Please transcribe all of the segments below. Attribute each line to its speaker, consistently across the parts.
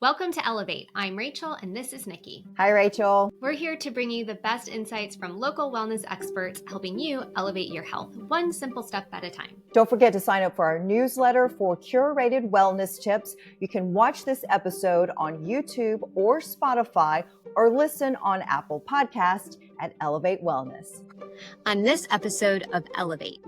Speaker 1: Welcome to Elevate. I'm Rachel and this is Nickie.
Speaker 2: Hi, Rachel.
Speaker 1: We're here to bring you the best insights from local wellness experts, helping you elevate your health one simple step at a time.
Speaker 2: Don't forget to sign up for our newsletter for curated wellness tips. You can watch this episode on YouTube or Spotify or listen on Apple Podcast at Elevate Wellness.
Speaker 1: On this episode of Elevate.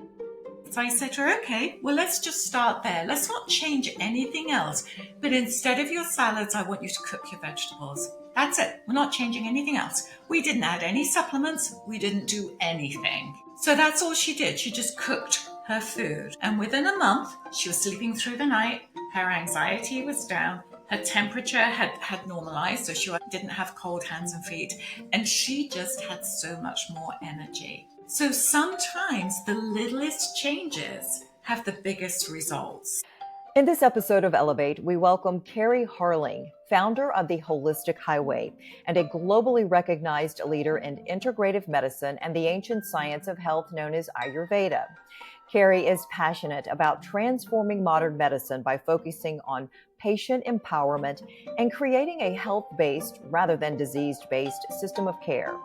Speaker 3: So I said to her, okay, well, let's just start there. Let's not change anything else. But instead of your salads, I want you to cook your vegetables. That's it. We're not changing anything else. We didn't add any supplements. We didn't do anything. So that's all she did. She just cooked her food. And within a month, she was sleeping through the night. Her anxiety was down. Her temperature had normalized, so she didn't have cold hands and feet. And she just had so much more energy. So sometimes the littlest changes have the biggest results.
Speaker 2: In this episode of Elevate, we welcome Kerry Harling, founder of the Holistic Highway and a globally recognized leader in integrative medicine and the ancient science of health known as Ayurveda. Kerry is passionate about transforming modern medicine by focusing on patient empowerment and creating a health-based rather than disease-based system of care.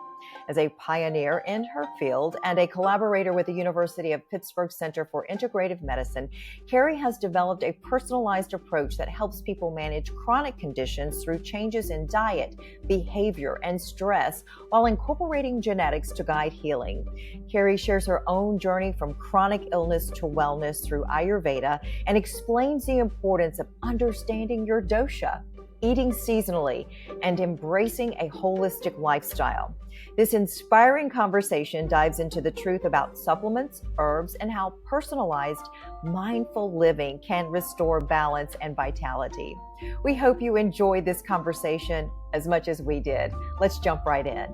Speaker 2: As a pioneer in her field and a collaborator with the University of Pittsburgh Center for Integrative Medicine, Kerry has developed a personalized approach that helps people manage chronic conditions through changes in diet, behavior, and stress while incorporating genetics to guide healing. Kerry shares her own journey from chronic illness to wellness through Ayurveda and explains the importance of understanding your dosha, eating seasonally, and embracing a holistic lifestyle. This inspiring conversation dives into the truth about supplements, herbs, and how personalized, mindful living can restore balance and vitality. We hope you enjoyed this conversation as much as we did. Let's jump right in.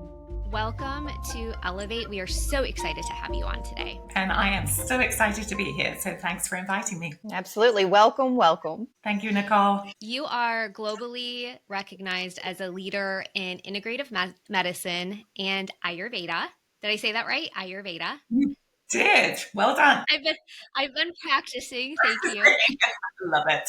Speaker 1: Welcome to Elevate. We are so excited to have you on today.
Speaker 3: And I am so excited to be here. So thanks for inviting me.
Speaker 2: Absolutely. Welcome, welcome.
Speaker 3: Thank you, Nicole.
Speaker 1: You are globally recognized as a leader in integrative medicine and Ayurveda. Did I say that right? Ayurveda.
Speaker 3: You did. Well done.
Speaker 1: I've been practicing. Thank you.
Speaker 3: Love it.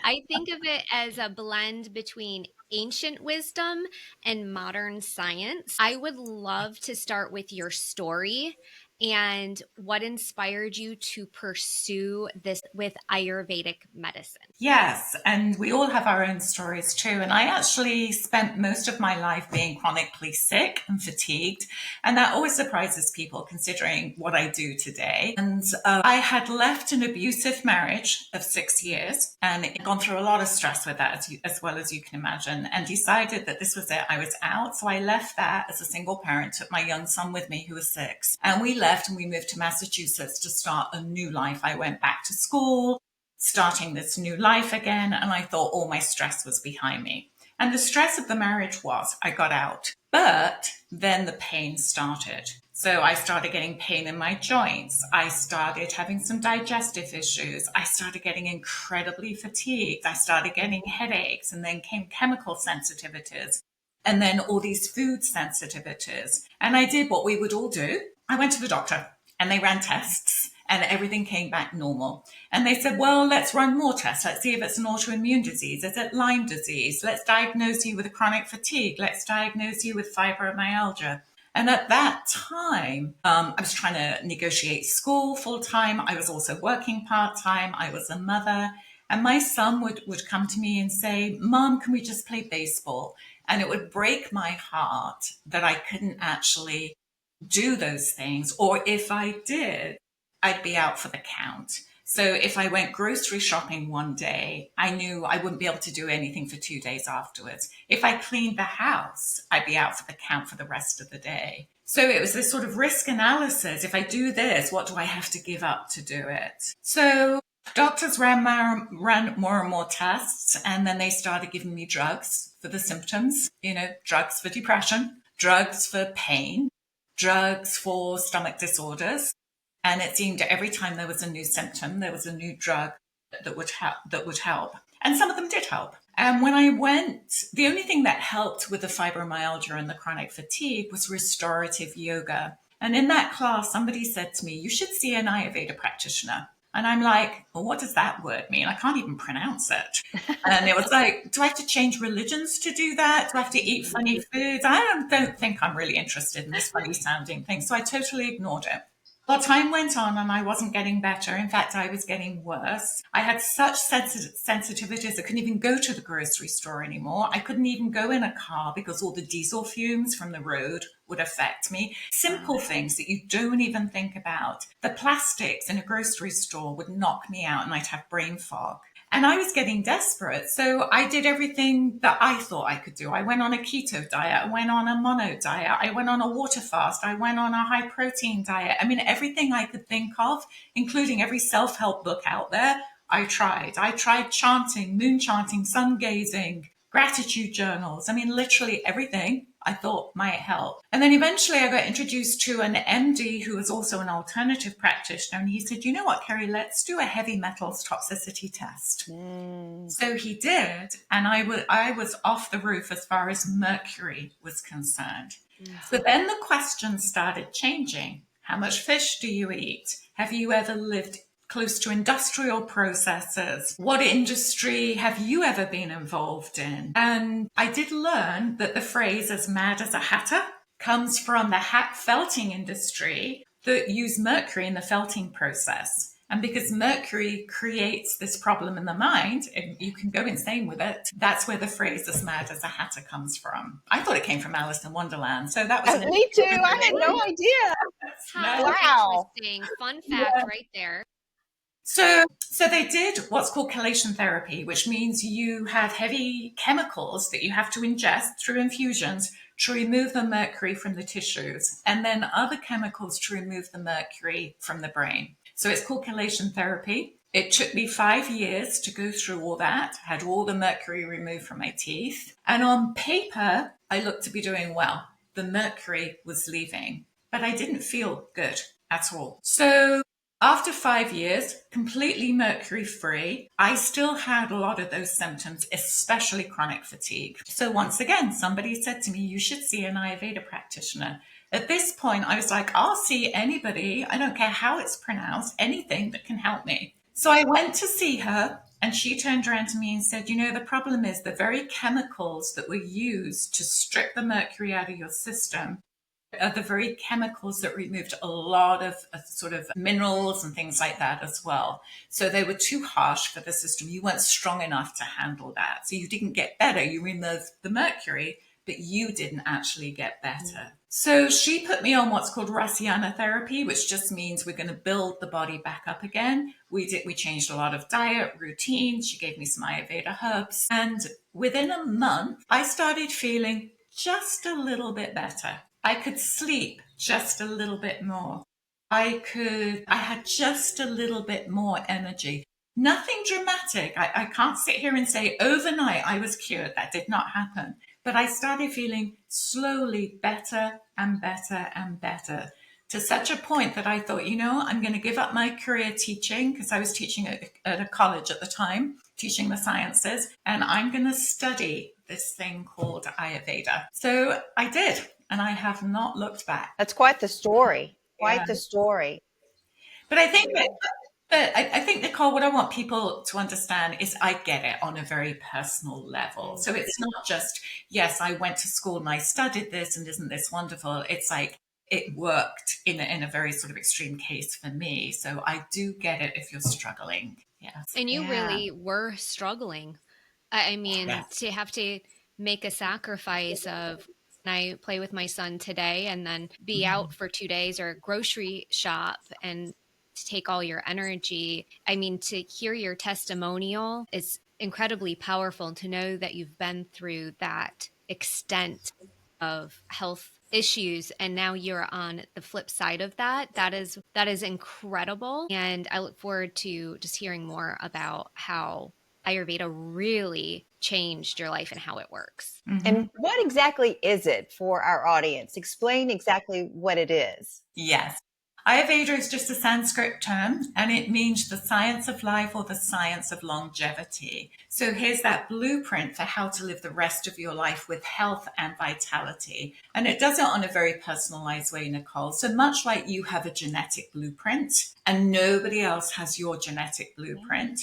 Speaker 1: I think of it as a blend between ancient wisdom and modern science. I would love to start with your story and what inspired you to pursue this with Ayurvedic medicine.
Speaker 3: Yes, and we all have our own stories too. And I actually spent most of my life being chronically sick and fatigued. And that always surprises people considering what I do today. And I had left an abusive marriage of 6 years and gone through a lot of stress with that, as well as you can imagine, and decided that this was it. I was out. So I left that as a single parent, took my young son with me who was 6, and we left and we moved to Massachusetts to start a new life. I went back to school, starting this new life again, and I thought all my stress was behind me. And the stress of the marriage was I got out, but then the pain started. So I started getting pain in my joints. I started having some digestive issues. I started getting incredibly fatigued. I started getting headaches, and then came chemical sensitivities, and then all these food sensitivities. And I did what we would all do. I went to the doctor and they ran tests and everything came back normal. And they said, well, let's run more tests. Let's see if it's an autoimmune disease. Is it Lyme disease? Let's diagnose you with chronic fatigue. Let's diagnose you with fibromyalgia. And at that time, I was trying to negotiate school full time. I was also working part time. I was a mother. And my son would come to me and say, Mom, can we just play baseball? And it would break my heart that I couldn't actually do those things. Or if I did, I'd be out for the count. So if I went grocery shopping one day, I knew I wouldn't be able to do anything for 2 days afterwards. If I cleaned the house, I'd be out for the count for the rest of the day. So it was this sort of risk analysis. If I do this, what do I have to give up to do it? So doctors ran more and more tests, and then they started giving me drugs for the symptoms, drugs for depression, drugs for pain, drugs for stomach disorders. And it seemed every time there was a new symptom, there was a new drug that would help. And some of them did help. And when I went, the only thing that helped with the fibromyalgia and the chronic fatigue was restorative yoga. And in that class, somebody said to me, you should see an Ayurveda practitioner. And I'm like, well, what does that word mean? I can't even pronounce it. And it was like, do I have to change religions to do that? Do I have to eat funny foods? I don't think I'm really interested in this funny sounding thing. So I totally ignored it. Well, time went on and I wasn't getting better. In fact, I was getting worse. I had such sensitivities. I couldn't even go to the grocery store anymore. I couldn't even go in a car because all the diesel fumes from the road would affect me. Simple things that you don't even think about. The plastics in a grocery store would knock me out and I'd have brain fog. And I was getting desperate. So I did everything that I thought I could do. I went on a keto diet. I went on a mono diet. I went on a water fast. I went on a high protein diet. I mean, everything I could think of, including every self-help book out there, I tried. I tried chanting, moon chanting, sun gazing, gratitude journals. I mean, literally everything I thought might help. And then eventually I got introduced to an MD who was also an alternative practitioner. And he said, you know what, Kerry, let's do a heavy metals toxicity test. So he did. And I was off the roof as far as mercury was concerned. So then the questions started changing. How much fish do you eat? Have you ever lived close to industrial processes? What industry have you ever been involved in? And I did learn that the phrase as mad as a hatter comes from the hat felting industry that use mercury in the felting process. And because mercury creates this problem in the mind, and you can go insane with it, that's where the phrase as mad as a hatter comes from. I thought it came from Alice in Wonderland. So that was
Speaker 2: Me too. I had no idea.
Speaker 1: How
Speaker 2: Wow.
Speaker 1: interesting. Fun fact right there.
Speaker 3: So they did what's called chelation therapy, which means you have heavy chemicals that you have to ingest through infusions to remove the mercury from the tissues, and then other chemicals to remove the mercury from the brain. So it's called chelation therapy. It took me 5 years to go through all that, had all the mercury removed from my teeth. And on paper, I looked to be doing well. The mercury was leaving, but I didn't feel good at all. So after 5 years, completely mercury free, I still had a lot of those symptoms, especially chronic fatigue. So once again, somebody said to me, you should see an Ayurveda practitioner. At this point, I was like, I'll see anybody, I don't care how it's pronounced, anything that can help me. So I went to see her and she turned around to me and said, you know, the problem is the very chemicals that were used to strip the mercury out of your system are the very chemicals that removed a lot of sort of minerals and things like that as well. So they were too harsh for the system. You weren't strong enough to handle that. So you didn't get better. You removed the mercury, but you didn't actually get better. So she put me on what's called Rasyana therapy, which just means we're going to build the body back up again. We changed a lot of diet, routine. She gave me some Ayurveda herbs. And within a month, I started feeling just a little bit better. I could sleep just a little bit more. I had just a little bit more energy. Nothing dramatic. I can't sit here and say overnight I was cured. That did not happen. But I started feeling slowly better and better and better, to such a point that I thought, you know, I'm going to give up my career teaching, because I was teaching at a college at the time, teaching the sciences, and I'm going to study this thing called Ayurveda. So I did, and I have not looked back.
Speaker 2: That's quite the story. Quite
Speaker 3: Yeah.
Speaker 2: the story.
Speaker 3: But I think I think, Nicole, what I want people to understand is I get it on a very personal level. So it's not just, yes, I went to school and I studied this and isn't this wonderful? It's like it worked in a very sort of extreme case for me. So I do get it if you're struggling. Yes.
Speaker 1: And you really were struggling. I mean,
Speaker 3: Yes.
Speaker 1: to have to make a sacrifice of, I play with my son today and then be out for 2 days or grocery shop and to take all your energy. I mean, to hear your testimonial is incredibly powerful, to know that you've been through that extent of health issues and now you're on the flip side of that. That is incredible. And I look forward to just hearing more about how Ayurveda really changed your life and how it works.
Speaker 2: And what exactly is it for our audience? Explain exactly what it is.
Speaker 3: Yes. Ayurveda is just a Sanskrit term, and it means the science of life or the science of longevity. So here's that blueprint for how to live the rest of your life with health and vitality. And it does it on a very personalized way, Nicole. So much like you have a genetic blueprint and nobody else has your genetic blueprint.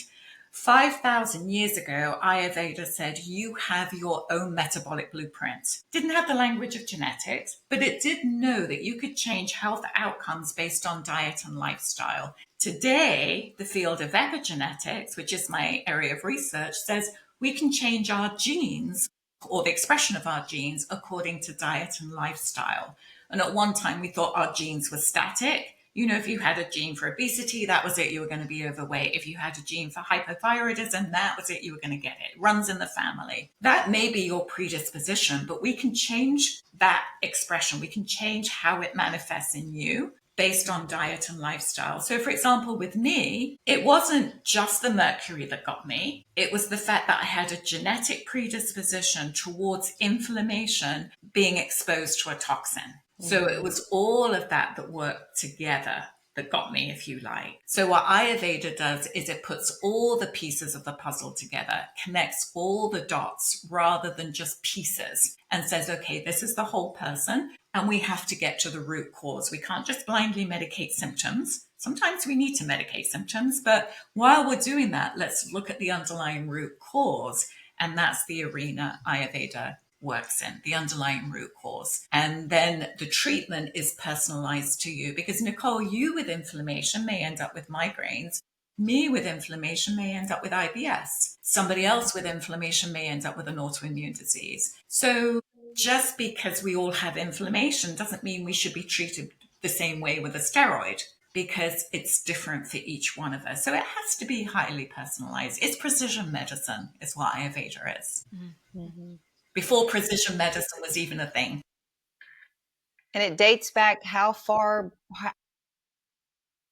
Speaker 3: 5,000 years ago, Ayurveda said you have your own metabolic blueprint. Didn't have the language of genetics, but it did know that you could change health outcomes based on diet and lifestyle. Today, the field of epigenetics, which is my area of research, says we can change our genes or the expression of our genes according to diet and lifestyle. And at one time, we thought our genes were static. You know, if you had a gene for obesity, that was it, you were going to be overweight. If you had a gene for hypothyroidism, that was it, you were going to get it. It runs in the family. That may be your predisposition, but we can change that expression. We can change how it manifests in you based on diet and lifestyle. So, for example, with me, it wasn't just the mercury that got me. It was the fact that I had a genetic predisposition towards inflammation being exposed to a toxin. So it was all of that that worked together that got me, if you like. So what Ayurveda does is it puts all the pieces of the puzzle together, connects all the dots rather than just pieces, and says, okay, this is the whole person, and we have to get to the root cause. We can't just blindly medicate symptoms. Sometimes we need to medicate symptoms, but while we're doing that, let's look at the underlying root cause, and that's the arena Ayurveda works in, the underlying root cause. And then the treatment is personalized to you, because Nicole, you with inflammation may end up with migraines. Me with inflammation may end up with IBS. Somebody else with inflammation may end up with an autoimmune disease. So just because we all have inflammation doesn't mean we should be treated the same way with a steroid, because it's different for each one of us. So it has to be highly personalized. It's precision medicine is what Ayurveda is.
Speaker 2: Mm-hmm.
Speaker 3: Before precision medicine was even a thing.
Speaker 2: And it dates back how far?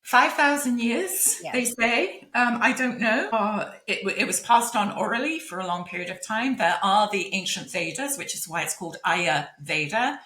Speaker 3: 5,000 years,
Speaker 2: Yes.
Speaker 3: they say. I don't know. It was passed on orally for a long period of time. There are the ancient Vedas, which is why it's called Ayurveda.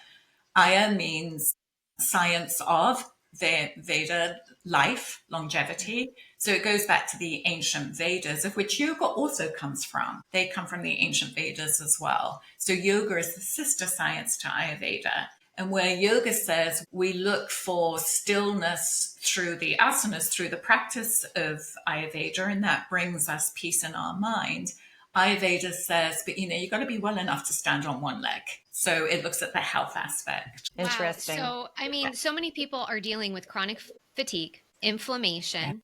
Speaker 3: Aya means science of, Veda, life, longevity. So it goes back to the ancient Vedas, of which yoga also comes from. They come from the ancient Vedas as well. So yoga is the sister science to Ayurveda. And where yoga says we look for stillness through the asanas, through the practice of Ayurveda, and that brings us peace in our mind. Ayurveda says, but you got to be well enough to stand on one leg. So it looks at the health aspect.
Speaker 2: Interesting.
Speaker 1: Wow. So, so many people are dealing with chronic fatigue, inflammation,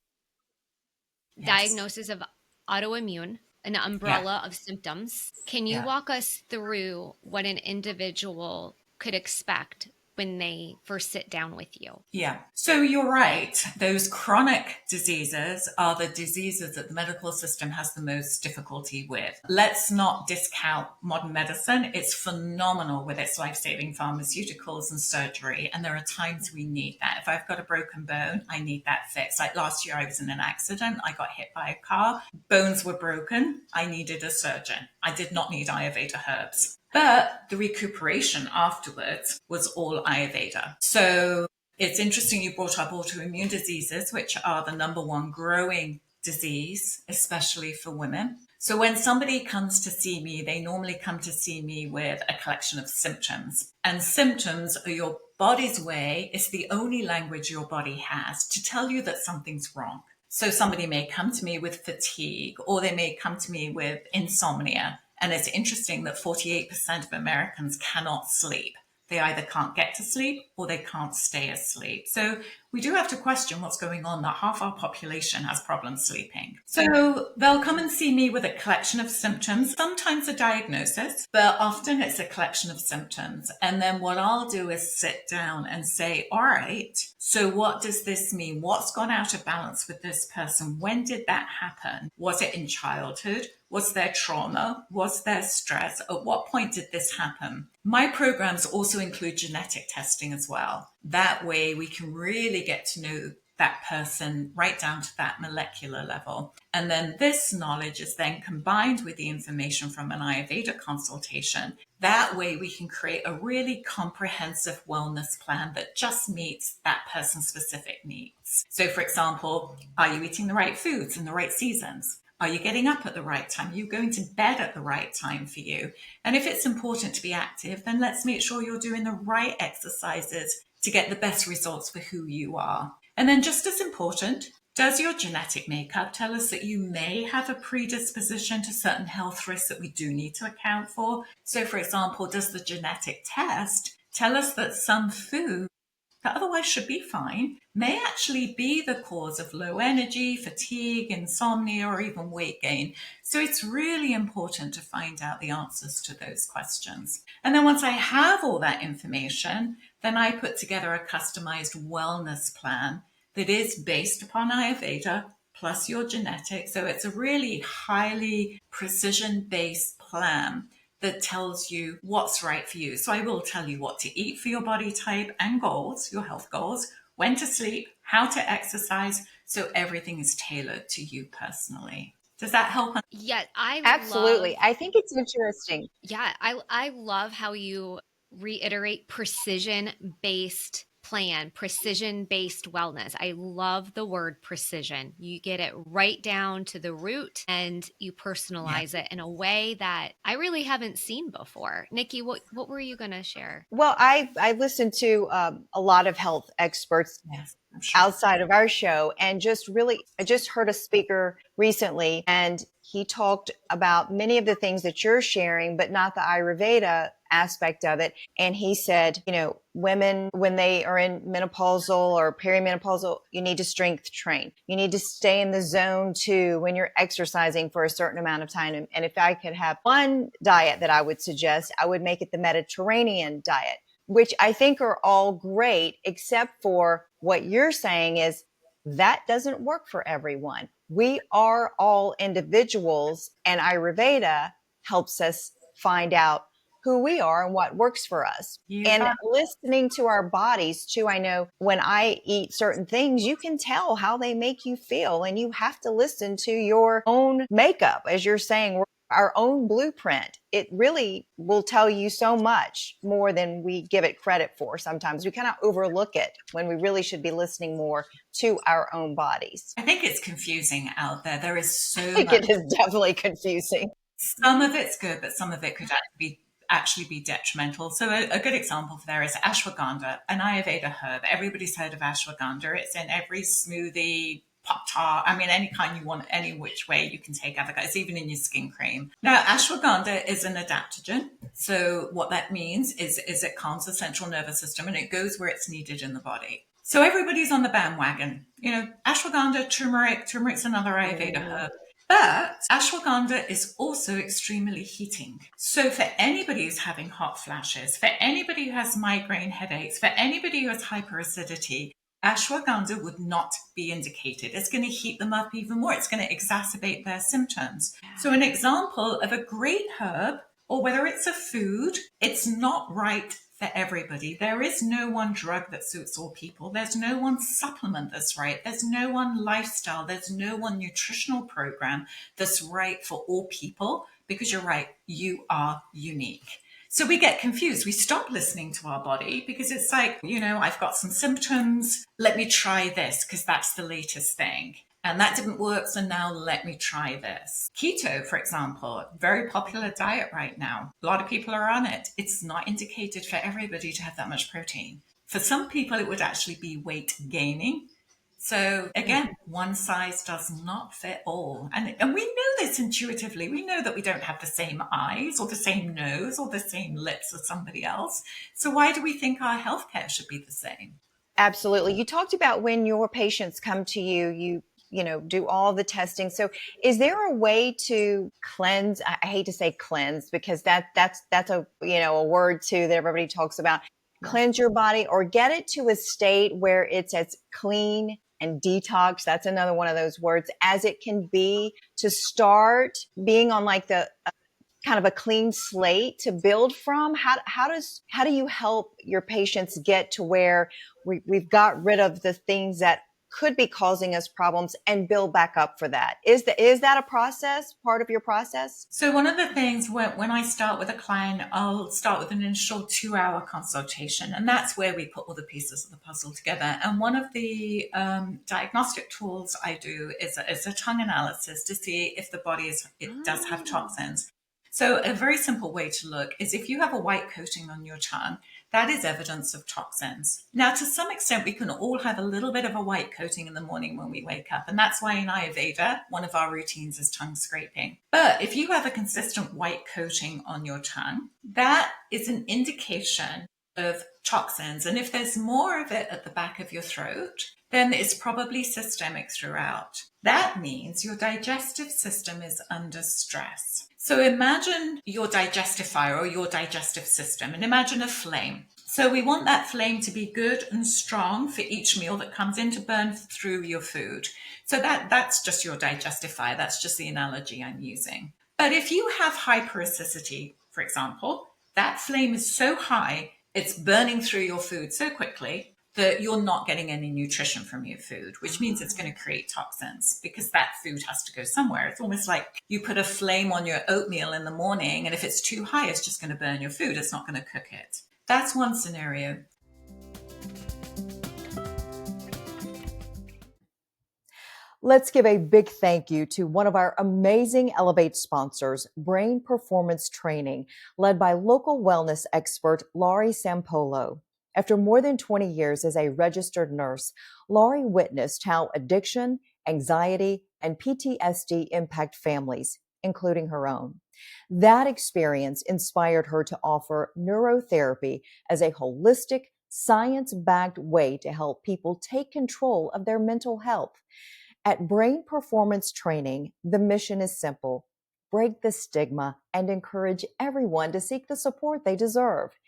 Speaker 3: Yes.
Speaker 1: diagnosis of autoimmune, an umbrella of symptoms. Can you walk us through what an individual could expect when they first sit down with you?
Speaker 3: Yeah. So you're right. Those chronic diseases are the diseases that the medical system has the most difficulty with. Let's not discount modern medicine. It's phenomenal with its life-saving pharmaceuticals and surgery. And there are times we need that. If I've got a broken bone, I need that fixed. Like last year, I was in an accident. I got hit by a car. Bones were broken. I needed a surgeon. I did not need Ayurveda herbs. But the recuperation afterwards was all Ayurveda. So it's interesting you brought up autoimmune diseases, which are the number one growing disease, especially for women. So when somebody comes to see me, they normally come to see me with a collection of symptoms. And symptoms are your body's way, it's the only language your body has to tell you that something's wrong. So somebody may come to me with fatigue, or they may come to me with insomnia. And it's interesting that 48% of Americans cannot sleep. They either can't get to sleep or they can't stay asleep. So we do have to question what's going on, that half our population has problems sleeping. So they'll come and see me with a collection of symptoms, sometimes a diagnosis, but often it's a collection of symptoms. And then what I'll do is sit down and say, all right, so what does this mean? What's gone out of balance with this person? When did that happen? Was it in childhood? Was there trauma? Was there stress? At what point did this happen? My programs also include genetic testing as well. That way we can really get to know that person right down to that molecular level. And then this knowledge is then combined with the information from an Ayurveda consultation. That way we can create a really comprehensive wellness plan that just meets that person's specific needs. So for example, are you eating the right foods in the right seasons? Are you getting up at the right time? Are you going to bed at the right time for you? And if it's important to be active, then let's make sure you're doing the right exercises to get the best results for who you are. And then just as important, does your genetic makeup tell us that you may have a predisposition to certain health risks that we do need to account for? So for example, does the genetic test tell us that some food that otherwise should be fine may actually be the cause of low energy, fatigue, insomnia, or even weight gain? So it's really important to find out the answers to those questions. And then once I have all that information, then I put together a customized wellness plan that is based upon Ayurveda plus your genetics. So it's a really highly precision-based plan that tells you what's right for you. So I will tell you what to eat for your body type and goals, your health goals, when to sleep, how to exercise. So everything is tailored to you personally. Does that help?
Speaker 1: Yeah, I
Speaker 2: Absolutely.
Speaker 1: love
Speaker 2: I think it's interesting.
Speaker 1: Yeah, I love how you reiterate precision-based plan, precision-based wellness. I love the word precision. You get it right down to the root and you
Speaker 3: Yeah.
Speaker 1: personalize it in a way that I really haven't seen before. Nikki, what were you going to share?
Speaker 2: Well, I listened to a lot of health experts
Speaker 3: Yes, I'm sure.
Speaker 2: outside of our show, and I just heard a speaker recently, and he talked about many of the things that you're sharing, but not the Ayurveda aspect of it. And he said, women, when they are in menopausal or perimenopausal, you need to strength train. You need to stay in the zone too when you're exercising for a certain amount of time. And if I could have one diet that I would suggest, I would make it the Mediterranean diet, which I think are all great, except for what you're saying is that doesn't work for everyone. We are all individuals, and Ayurveda helps us find out who we are and what works for us.
Speaker 3: You
Speaker 2: And
Speaker 3: got
Speaker 2: listening to our bodies too. I know when I eat certain things, you can tell how they make you feel, and you have to listen to your own makeup, as you're saying, our own blueprint. It really will tell you so much more than we give it credit for. Sometimes we kind of overlook it when we really should be listening more to our own bodies.
Speaker 3: I think it's confusing out there. There is
Speaker 2: I
Speaker 3: so
Speaker 2: think
Speaker 3: much.
Speaker 2: it is definitely confusing.
Speaker 3: Some of it's good, but some of it could actually be detrimental. So a good example for there is ashwagandha, an Ayurveda herb. Everybody's heard of ashwagandha. It's in every smoothie, pop tart. I mean, any kind you want, any which way you can take avocado. It's even in your skin cream. Now, ashwagandha is an adaptogen. So what that means is it calms the central nervous system and it goes where it's needed in the body. So everybody's on the bandwagon. Ashwagandha, turmeric's another Ayurveda herb. But ashwagandha is also extremely heating. So for anybody who's having hot flashes, for anybody who has migraine headaches, for anybody who has hyperacidity, ashwagandha would not be indicated. It's going to heat them up even more. It's going to exacerbate their symptoms. So an example of a great herb, or whether it's a food, it's not right for everybody. There is no one drug that suits all people. There's no one supplement that's right. There's no one lifestyle. There's no one nutritional program that's right for all people, because you're right, you are unique. So we get confused. We stop listening to our body because it's like, I've got some symptoms. Let me try this because that's the latest thing. And that didn't work, so now let me try this. Keto, for example, very popular diet right now. A lot of people are on it. It's not indicated for everybody to have that much protein. For some people, it would actually be weight gaining. So again, one size does not fit all. And we know this intuitively. We know that we don't have the same eyes or the same nose or the same lips as somebody else. So why do we think our healthcare should be the same?
Speaker 2: Absolutely. You talked about when your patients come to you, do all the testing. So is there a way to cleanse? I hate to say cleanse because that's a word too that everybody talks about. Cleanse your body or get it to a state where it's as clean and detox. That's another one of those words as it can be, to start being on like the kind of a clean slate to build from. How do you help your patients get to where we've got rid of the things that could be causing us problems and build back up for that. Is that a process, part of your process?
Speaker 3: So one of the things when I start with a client, I'll start with an initial 2-hour consultation, and that's where we put all the pieces of the puzzle together. And one of the diagnostic tools I do is a tongue analysis to see if the body does have toxins. So a very simple way to look is if you have a white coating on your tongue, that is evidence of toxins. Now, to some extent, we can all have a little bit of a white coating in the morning when we wake up. And that's why in Ayurveda, one of our routines is tongue scraping. But if you have a consistent white coating on your tongue, that is an indication of toxins. And if there's more of it at the back of your throat, then it's probably systemic throughout. That means your digestive system is under stress. So imagine your digestifier or your digestive system, and imagine a flame. So we want that flame to be good and strong for each meal that comes in to burn through your food. So that's just your digestifier. That's just the analogy I'm using. But if you have hyperacidity, for example, that flame is so high, it's burning through your food so quickly that you're not getting any nutrition from your food, which means it's going to create toxins because that food has to go somewhere. It's almost like you put a flame on your oatmeal in the morning, and if it's too high, it's just going to burn your food. It's not going to cook it. That's one scenario.
Speaker 2: Let's give a big thank you to one of our amazing Elevate sponsors, Brain Performance Training, led by local wellness expert Laurie Sampolo. After more than 20 years as a registered nurse, Laurie witnessed how addiction, anxiety, and PTSD impact families, including her own. That experience inspired her to offer neurotherapy as a holistic, science-backed way to help people take control of their mental health. At Brain Performance Training, the mission is simple: break the stigma and encourage everyone to seek the support they deserve.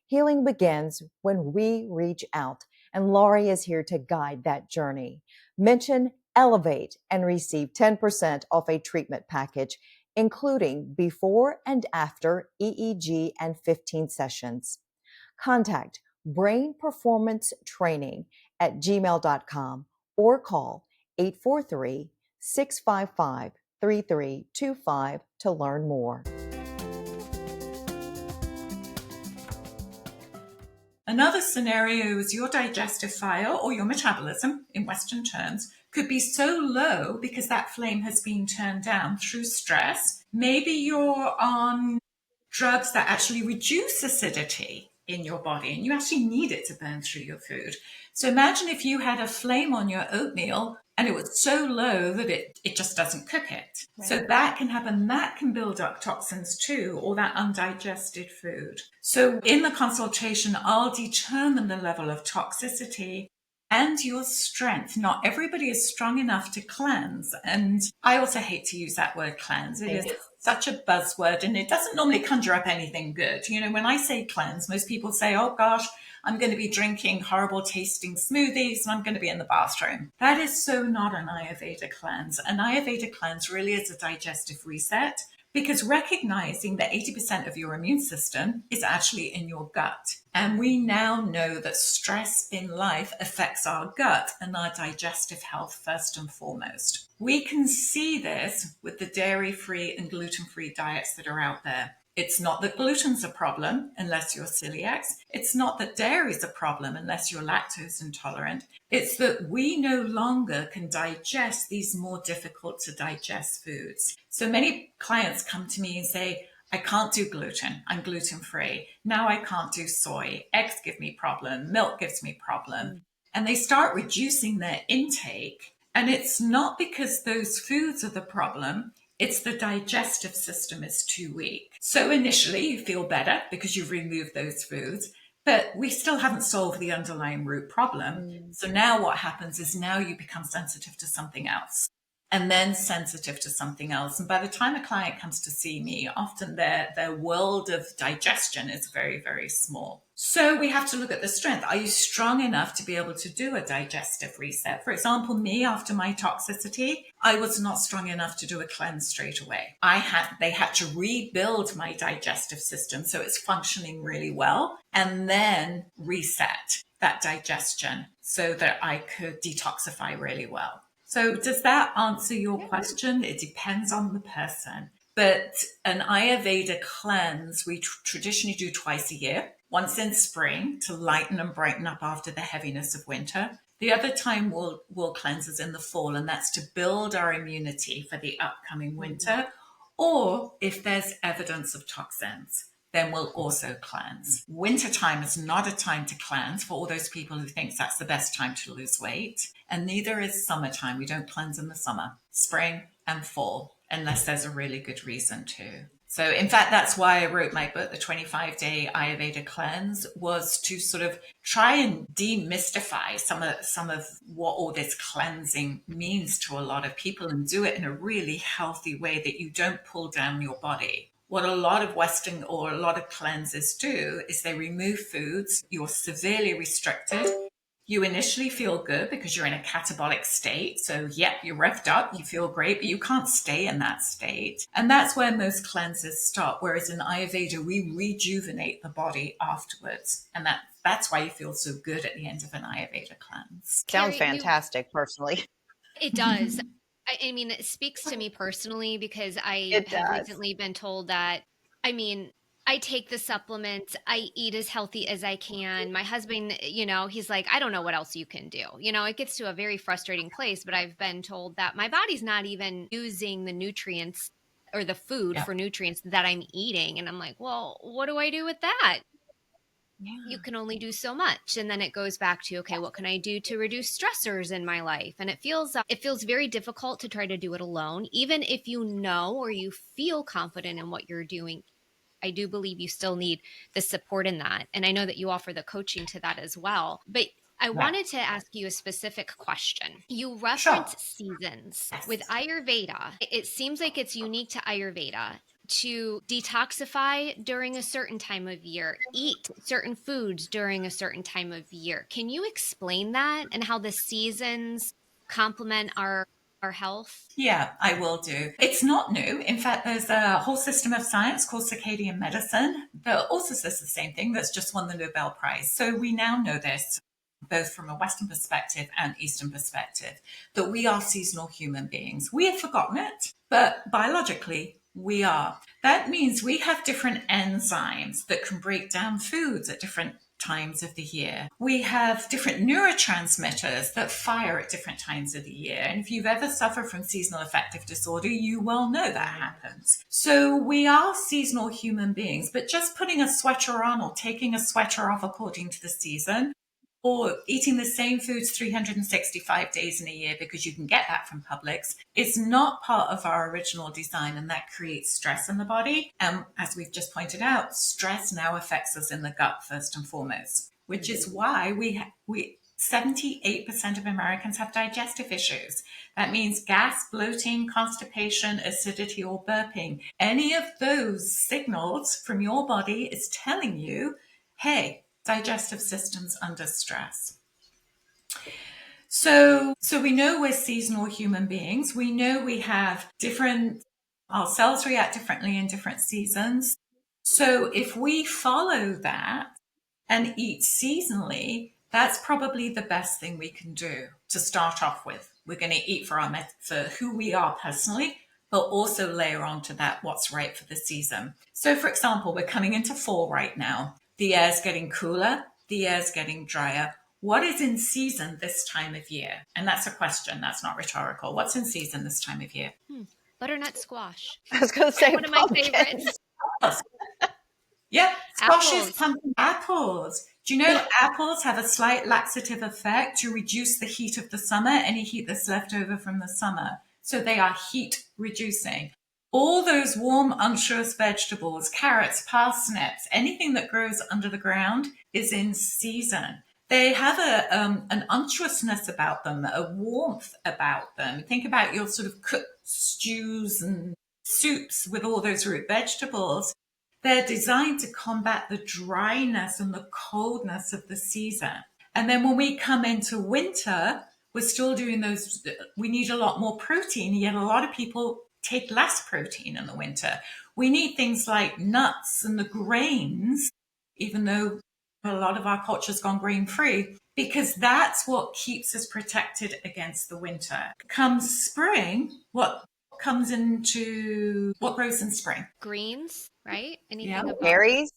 Speaker 2: Healing begins when we reach out, and Laurie is here to guide that journey. Mention Elevate and receive 10% off a treatment package, including before and after EEG and 15 sessions. Contact Brain Performance Training at gmail.com or call 843-655-3325 to learn more.
Speaker 3: Another scenario is your digestive fire or your metabolism, in Western terms, could be so low because that flame has been turned down through stress. Maybe you're on drugs that actually reduce acidity in your body and you actually need it to burn through your food. So imagine if you had a flame on your oatmeal and it was so low that it just doesn't cook it. Right. So that can happen. That can build up toxins too, or that undigested food. So in the consultation, I'll determine the level of toxicity and your strength. Not everybody is strong enough to cleanse. And I also hate to use that word cleanse. It is such a buzzword and it doesn't normally conjure up anything good. You know, when I say cleanse, most people say, oh gosh, I'm going to be drinking horrible tasting smoothies and I'm going to be in the bathroom. That is so not an Ayurveda cleanse. An Ayurveda cleanse really is a digestive reset, because recognizing that 80% of your immune system is actually in your gut. And we now know that stress in life affects our gut and our digestive health first and foremost. We can see this with the dairy-free and gluten-free diets that are out there. It's not that gluten's a problem unless you're celiac. It's not that dairy's a problem unless you're lactose intolerant. It's that we no longer can digest these more difficult to digest foods. So many clients come to me and say, I can't do gluten. I'm gluten-free. Now I can't do soy. Eggs give me problem. Milk gives me problem. And they start reducing their intake. And it's not because those foods are the problem. It's the digestive system is too weak. So initially you feel better because you've removed those foods, but we still haven't solved the underlying root problem. So now what happens is now you become sensitive to something else. and then sensitive to something else. And by the time a client comes to see me, often their world of digestion is very, very small. So we have to look at the strength. Are you strong enough to be able to do a digestive reset? For example, me, after my toxicity, I was not strong enough to do a cleanse straight away. They had to rebuild my digestive system so it's functioning really well, and then reset that digestion so that I could detoxify really well. So does that answer your question? It depends on the person. But an Ayurveda cleanse, we traditionally do twice a year, once in spring to lighten and brighten up after the heaviness of winter. The other time we'll cleanse is in the fall, and that's to build our immunity for the upcoming winter, or if there's evidence of toxins, then we'll also cleanse. Wintertime is not a time to cleanse for all those people who think that's the best time to lose weight. And neither is summertime. We don't cleanse in the summer, spring and fall, unless there's a really good reason to. So in fact, that's why I wrote my book, The 25-Day Ayurveda Cleanse, was to sort of try and demystify some of what all this cleansing means to a lot of people and do it in a really healthy way that you don't pull down your body. What a lot of Western or a lot of cleanses do is they remove foods. You're severely restricted. You initially feel good because you're in a catabolic state. So, yep, you're revved up, you feel great, but you can't stay in that state. And that's where most cleanses stop. Whereas in Ayurveda, we rejuvenate the body afterwards. And that's why you feel so good at the end of an Ayurveda cleanse.
Speaker 2: Sounds
Speaker 1: Kerry,
Speaker 2: fantastic, personally.
Speaker 1: it does. I mean, it speaks to me personally because I
Speaker 2: It
Speaker 1: have
Speaker 2: does.
Speaker 1: recently been told that, I mean, I take the supplements, I eat as healthy as I can. My husband, he's like, I don't know what else you can do. It gets to a very frustrating place, but I've been told that my body's not even using the nutrients or the food
Speaker 3: Yeah.
Speaker 1: for nutrients that I'm eating. And I'm like, well, what do I do with that?
Speaker 3: Yeah.
Speaker 1: You can only do so much, and then it goes back to, okay, what can I do to reduce stressors in my life? And it feels very difficult to try to do it alone, even if you know or you feel confident in what you're doing. I do believe you still need the support in that, and I know that you offer the coaching to that as well. But I
Speaker 3: Right.
Speaker 1: wanted to ask you a specific question. You
Speaker 3: Sure.
Speaker 1: reference seasons.
Speaker 3: Yes.
Speaker 1: With Ayurveda, it seems like it's unique to Ayurveda to detoxify during a certain time of year, eat certain foods during a certain time of year. Can you explain that and how the seasons complement our health?
Speaker 3: Yeah, I will do. It's not new. In fact, there's a whole system of science called circadian medicine that also says the same thing, that's just won the Nobel Prize. So we now know this, both from a Western perspective and Eastern perspective, that we are seasonal human beings. We have forgotten it, but biologically, we are. That means we have different enzymes that can break down foods at different times of the year. We have different neurotransmitters that fire at different times of the year. And if you've ever suffered from seasonal affective disorder, you well know that happens. So we are seasonal human beings, but just putting a sweater on or taking a sweater off according to the season, or eating the same foods 365 days in a year because you can get that from Publix, is not part of our original design, and that creates stress in the body. And as we've just pointed out, stress now affects us in the gut first and foremost, which is why we 78% of Americans have digestive issues. That means gas, bloating, constipation, acidity, or burping. Any of those signals from your body is telling you, hey, digestive system's under stress. So we know we're seasonal human beings. We know we have our cells react differently in different seasons. So if we follow that and eat seasonally, that's probably the best thing we can do to start off with. We're going to eat for who we are personally, but also layer onto that what's right for the season. So for example, we're coming into fall right now. The air's getting cooler, the air's getting drier. What is in season this time of year? And that's a question, that's not rhetorical. What's in season this time of year?
Speaker 1: Butternut squash.
Speaker 2: I was going to say
Speaker 1: One of my
Speaker 2: pumpkin.
Speaker 1: favorites.
Speaker 3: Yep, squashes,
Speaker 1: Apples.
Speaker 3: pumpkin, apples. Do you know apples have a slight laxative effect to reduce the heat of the summer, any heat that's left over from the summer? So they are heat reducing. All those warm, unctuous vegetables, carrots, parsnips, anything that grows under the ground is in season. They have an unctuousness about them, a warmth about them. Think about your sort of cooked stews and soups with all those root vegetables. They're designed to combat the dryness and the coldness of the season. And then when we come into winter, we're still doing those. We need a lot more protein, yet a lot of people take less protein in the winter. We need things like nuts and the grains, even though a lot of our culture's gone grain free, because that's what keeps us protected against the winter. Come spring, what grows in spring?
Speaker 1: Greens, right?
Speaker 3: Yeah.
Speaker 1: Anything above
Speaker 2: Berries.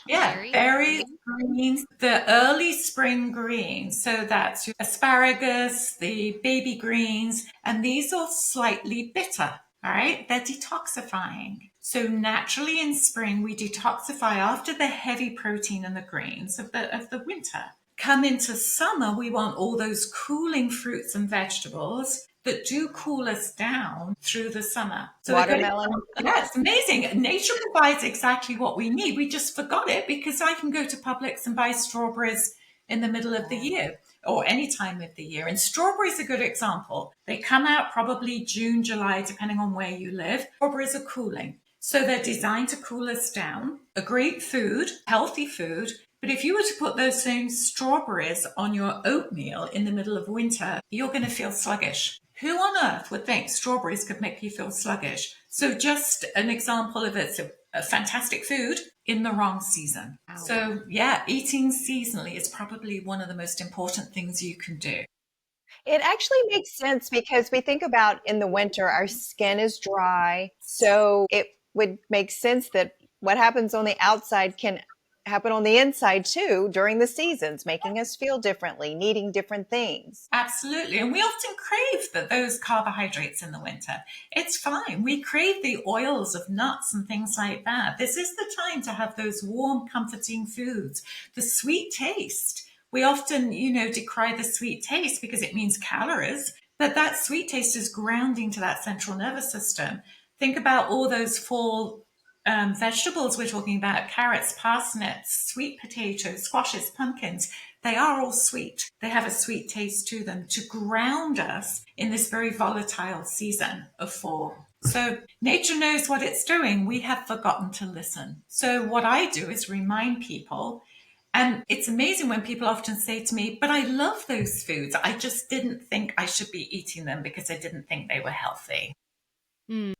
Speaker 3: Yeah,
Speaker 1: berries?
Speaker 3: berries, greens, the early spring greens. So that's your asparagus, the baby greens, and these are slightly bitter. All right, they're detoxifying. So naturally in spring, we detoxify after the heavy protein and the grains of the winter. Come into summer, we want all those cooling fruits and vegetables that do cool us down through the summer. So
Speaker 2: Watermelon.
Speaker 3: yeah, it's amazing. Nature provides exactly what we need. We just forgot it because I can go to Publix and buy strawberries in the middle of the year or any time of the year. And strawberries are a good example. They come out probably June, July, depending on where you live. Strawberries are cooling. So they're designed to cool us down. A great food, healthy food. But if you were to put those same strawberries on your oatmeal in the middle of winter, you're going to feel sluggish. Who on earth would think strawberries could make you feel sluggish? So just an example of it's a fantastic food in the wrong season.
Speaker 1: Wow.
Speaker 3: So yeah, eating seasonally is probably one of the most important things you can do.
Speaker 2: It actually makes sense because we think about in the winter, our skin is dry. So it would make sense that what happens on the outside can happen on the inside too during the seasons, making us feel differently, needing different things.
Speaker 3: Absolutely. And we often crave those carbohydrates in the winter. It's fine. We crave the oils of nuts and things like that. This is the time to have those warm, comforting foods, the sweet taste. We often, decry the sweet taste because it means calories, but that sweet taste is grounding to that central nervous system. Think about all those fall vegetables we're talking about: carrots, parsnips, sweet potatoes, squashes, pumpkins. They are all sweet. They have a sweet taste to them to ground us in this very volatile season of fall. So nature knows what it's doing. We have forgotten to listen. So what I do is remind people. And it's amazing when people often say to me, but I love those foods. I just didn't think I should be eating them because I didn't think they were healthy.
Speaker 1: Mm.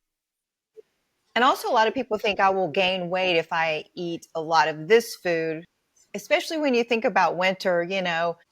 Speaker 2: And also, a lot of people think I will gain weight if I eat a lot of this food, especially when you think about winter,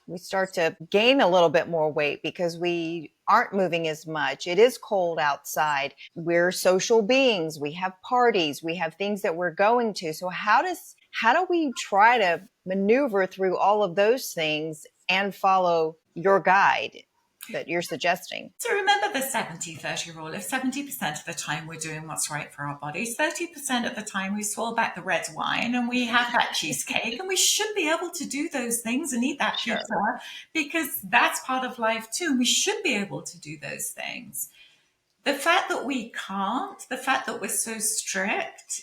Speaker 2: we start to gain a little bit more weight because we aren't moving as much. It is cold outside. We're social beings. We have parties. We have things that we're going to. So how do we try to maneuver through all of those things and follow your guide that you're suggesting?
Speaker 3: So remember the 70-30 rule. If 70% of the time we're doing what's right for our bodies, 30% of the time we swallow back the red wine and we have that cheesecake, and we should be able to do those things and eat that pizza because that's part of life too. We should be able to do those things. The fact that we can't, the fact that we're so strict,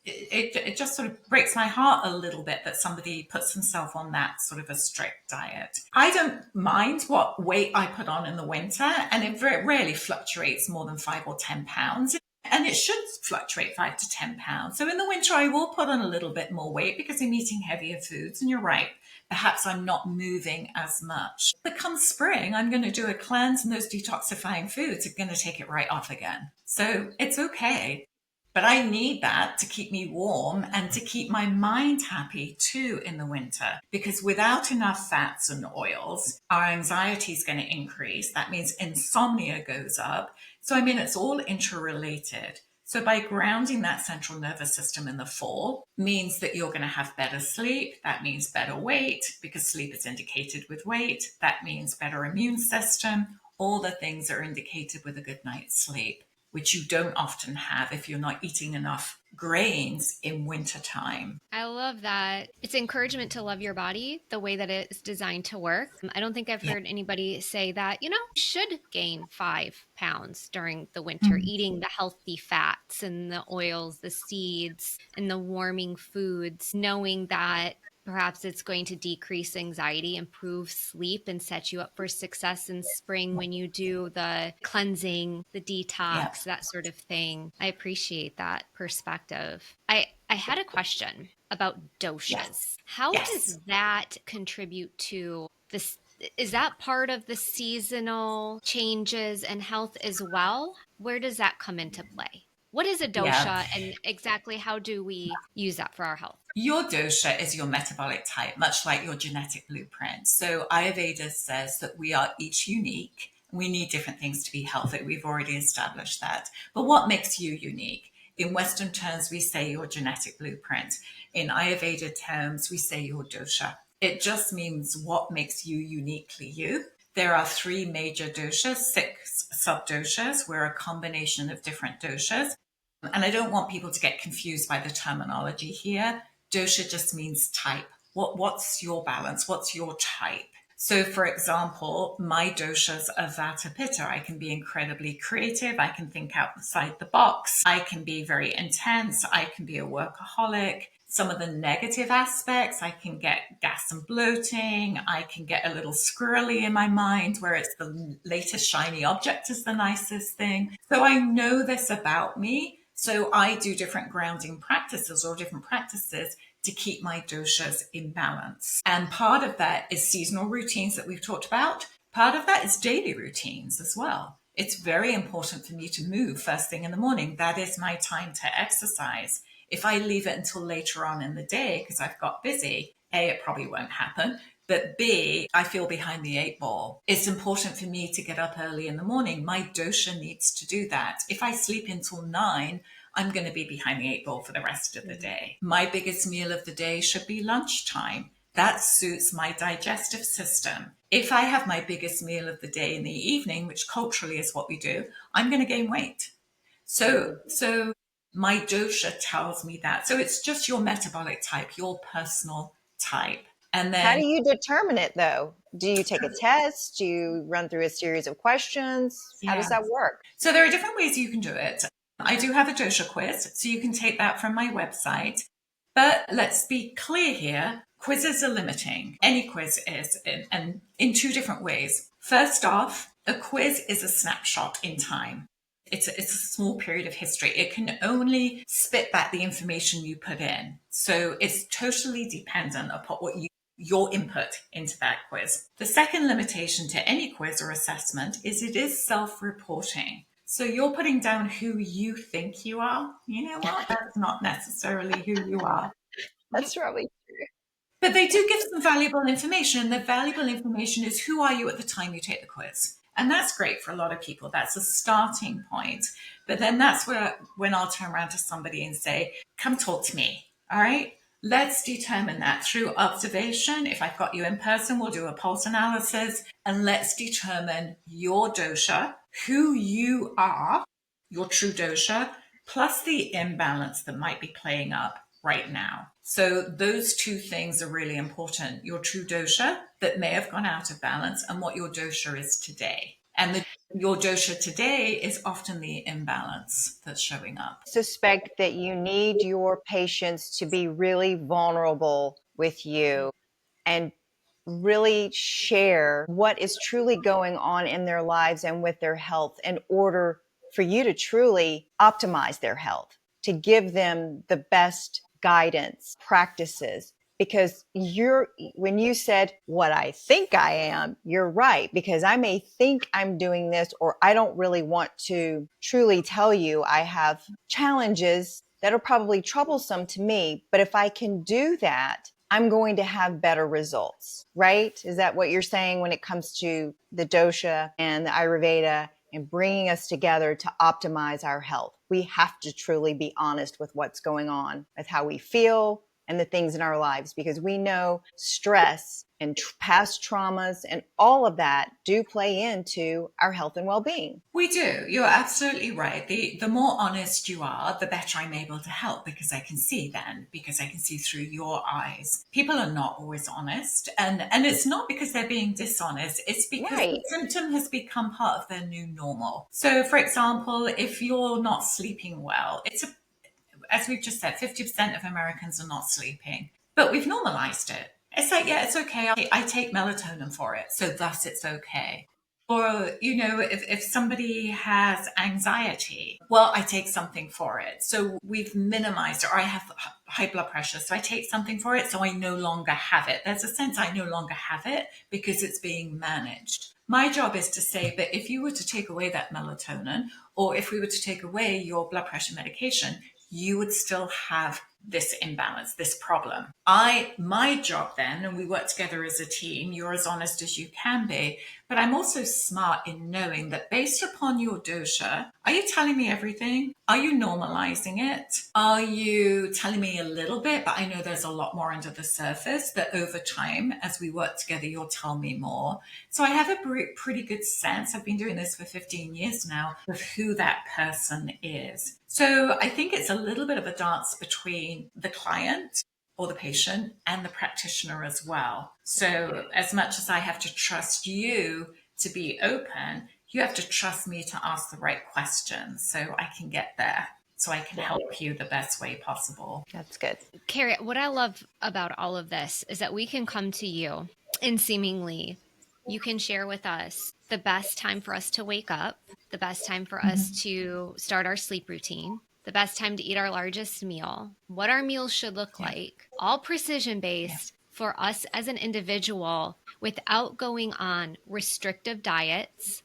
Speaker 3: it just sort of breaks my heart a little bit that somebody puts himself on that sort of a strict diet. I don't mind what weight I put on in the winter, and it rarely fluctuates more than 5 or 10 pounds. And it should fluctuate 5 to 10 pounds. So in the winter, I will put on a little bit more weight because I'm eating heavier foods. And you're right, perhaps I'm not moving as much. But come spring, I'm going to do a cleanse, and those detoxifying foods are going to take it right off again. So it's okay. But I need that to keep me warm and to keep my mind happy too in the winter, because without enough fats and oils, our anxiety is going to increase. That means insomnia goes up. So, it's all interrelated. So by grounding that central nervous system in the fall means that you're going to have better sleep. That means better weight because sleep is indicated with weight. That means better immune system. All the things are indicated with a good night's sleep, which you don't often have if you're not eating enough grains in wintertime.
Speaker 1: I love that. It's encouragement to love your body the way that it's designed to work. I don't think I've heard anybody say that, you should gain 5 pounds during the winter, eating the healthy fats and the oils, the seeds, and the warming foods, knowing that Perhaps it's going to decrease anxiety, improve sleep, and set you up for success in spring when you do the cleansing, the
Speaker 3: Yeah.
Speaker 1: detox, that sort of thing. I appreciate that perspective. I had a question about doshas.
Speaker 3: Yes.
Speaker 1: How
Speaker 3: Yes.
Speaker 1: does that contribute to this? Is that part of the seasonal changes and health as well? Where does that come into play? What is a
Speaker 3: Yeah.
Speaker 1: dosha and exactly how do we use that for our health?
Speaker 3: Your dosha is your metabolic type, much like your genetic blueprint. So Ayurveda says that we are each unique. We need different things to be healthy. We've already established that. But what makes you unique? In Western terms, we say your genetic blueprint. In Ayurveda terms, we say your dosha. It just means what makes you uniquely you. There are 3 major doshas, 6 sub-doshas. We're a combination of different doshas. And I don't want people to get confused by the terminology here. Dosha just means type. What's your balance? What's your type? So, for example, my doshas are Vata Pitta. I can be incredibly creative. I can think outside the box. I can be very intense. I can be a workaholic. Some of the negative aspects, I can get gas and bloating. I can get a little squirrely in my mind where it's the latest shiny object is the nicest thing. So I know this about me. So I do different grounding practices or different practices to keep my doshas in balance. And part of that is seasonal routines that we've talked about. Part of that is daily routines as well. It's very important for me to move first thing in the morning. That is my time to exercise. If I leave it until later on in the day because I've got busy, A, it probably won't happen. But B, I feel behind the 8 ball. It's important for me to get up early in the morning. My dosha needs to do that. If I sleep until 9, I'm going to be behind the 8 ball for the rest of the day. My biggest meal of the day should be lunchtime. That suits my digestive system. If I have my biggest meal of the day in the evening, which culturally is what we do, I'm going to gain weight. So my dosha tells me that. So it's just your metabolic type, your personal type. And
Speaker 2: How
Speaker 3: then
Speaker 2: do you determine it though? Do you take a test? Do you run through a series of questions? How does
Speaker 3: yeah.
Speaker 2: that work?
Speaker 3: So there are different ways you can do it. I do have a dosha quiz, so you can take that from my website. But let's be clear here, quizzes are limiting. Any quiz is, and in 2 different ways. First off, a quiz is a snapshot in time. It's a small period of history. It can only spit back the information you put in. So it's totally dependent upon what your input into that quiz. The second limitation to any quiz or assessment is it is self-reporting. So you're putting down who you think you are. You know what? That's not necessarily who you are.
Speaker 2: That's probably
Speaker 3: But they do give some valuable information. And the valuable information is who are you at the time you take the quiz? And that's great for a lot of people. That's a starting point. But then that's where when I'll turn around to somebody and say, come talk to me. All right. Let's determine that through observation. If I've got you in person, we'll do a pulse analysis and let's determine your dosha, who you are, your true dosha, plus the imbalance that might be playing up right now. So those 2 things are really important. Your true dosha that may have gone out of balance and what your dosha is today. And your dosha today is often the imbalance that's showing up.
Speaker 2: suspect that you need your patients to be really vulnerable with you and really share what is truly going on in their lives and with their health in order for you to truly optimize their health, to give them the best guidance, practices. Because when you said what I think I am, you're right. Because I may think I'm doing this, or I don't really want to truly tell you I have challenges that are probably troublesome to me. But if I can do that, I'm going to have better results, right? Is that what you're saying when it comes to the dosha and the Ayurveda and bringing us together to optimize our health? We have to truly be honest with what's going on, with how we feel and the things in our lives, because we know stress and past traumas and all of that do play into our health and well-being.
Speaker 3: We do. You're absolutely right. The more honest you are, the better I'm able to help because I can see then, because I can see through your eyes. People are not always honest. And it's not because they're being dishonest. It's because
Speaker 2: Right.
Speaker 3: the symptom has become part of their new normal. So for example, if you're not sleeping well, as we've just said, 50% of Americans are not sleeping. but we've normalized it. It's like, yeah, it's okay. I take melatonin for it. So thus it's okay. Or, if somebody has anxiety, well, I take something for it. So we've minimized it. Or I have high blood pressure, so I take something for it. So I no longer have it. There's a sense I no longer have it because it's being managed. My job is to say, but if you were to take away that melatonin, or if we were to take away your blood pressure medication, you would still have this imbalance, this problem. My job then, and we work together as a team, you're as honest as you can be, but I'm also smart in knowing that based upon your dosha, are you telling me everything? Are you normalizing it? Are you telling me a little bit? But I know there's a lot more under the surface that over time, as we work together, you'll tell me more. So I have a pretty good sense. I've been doing this for 15 years now of who that person is. So I think it's a little bit of a dance between the client or the patient and the practitioner as well. So as much as I have to trust you to be open, you have to trust me to ask the right questions so I can get there, so I can help you the best way possible.
Speaker 2: That's good.
Speaker 1: Kerry, what I love about all of this is that we can come to you and seemingly you can share with us the best time for us to wake up, the best time for us to start our sleep routine, the best time to eat our largest meal, what our meals should look like, all precision based for us as an individual without going on restrictive diets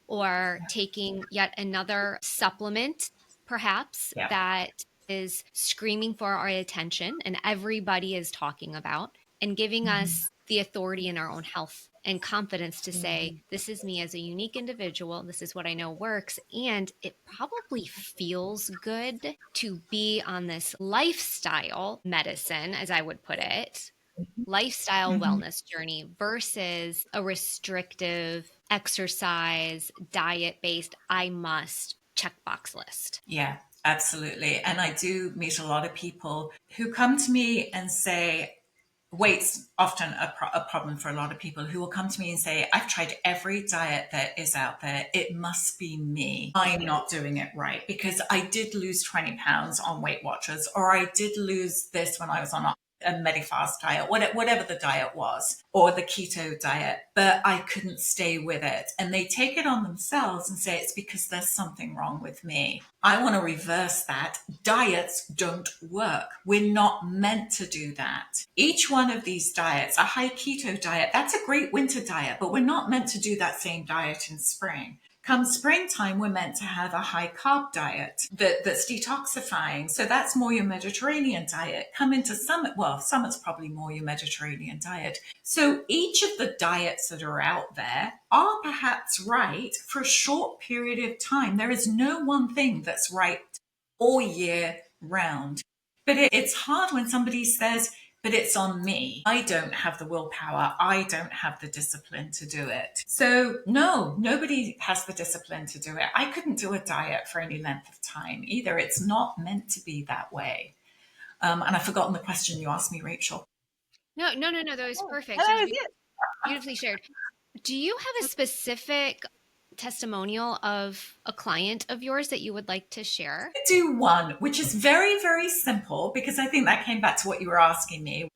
Speaker 1: or taking yet another supplement, perhaps, that is screaming for our attention and everybody is talking about, and giving us the authority in our own health and confidence to say, this is me as a unique individual. This is what I know works. And it probably feels good to be on this lifestyle medicine, as I would put it, lifestyle wellness journey versus a restrictive exercise, diet based, I must checkbox list.
Speaker 3: Yeah, absolutely. And I do meet a lot of people who come to me and say, weight's often a problem for a lot of people who will come to me and say, I've tried every diet that is out there. It must be me. I'm not doing it right because I did lose 20 pounds on Weight Watchers, or I did lose this when I was on a Medifast diet, whatever the diet was, or the keto diet, but I couldn't stay with it. And they take it on themselves and say, it's because there's something wrong with me. I want to reverse that. Diets don't work. We're not meant to do that. Each one of these diets, a high keto diet, that's a great winter diet, but we're not meant to do that same diet in spring. Come springtime, we're meant to have a high carb diet that's detoxifying. So that's more your Mediterranean diet. Come into summer, well, summer's probably more your Mediterranean diet. So each of the diets that are out there are perhaps right for a short period of time. There is no one thing that's right all year round. But it's hard when somebody says, but it's on me. I don't have the willpower. I don't have the discipline to do it. So no, nobody has the discipline to do it. I couldn't do a diet for any length of time either. It's not meant to be that way. And I've forgotten the question you asked me, Rachel.
Speaker 1: No, that was perfect. That was beautifully shared. Do you have a specific testimonial of a client of yours that you would like to share?
Speaker 3: I do one, which is very, very simple, because I think that came back to what you were asking me.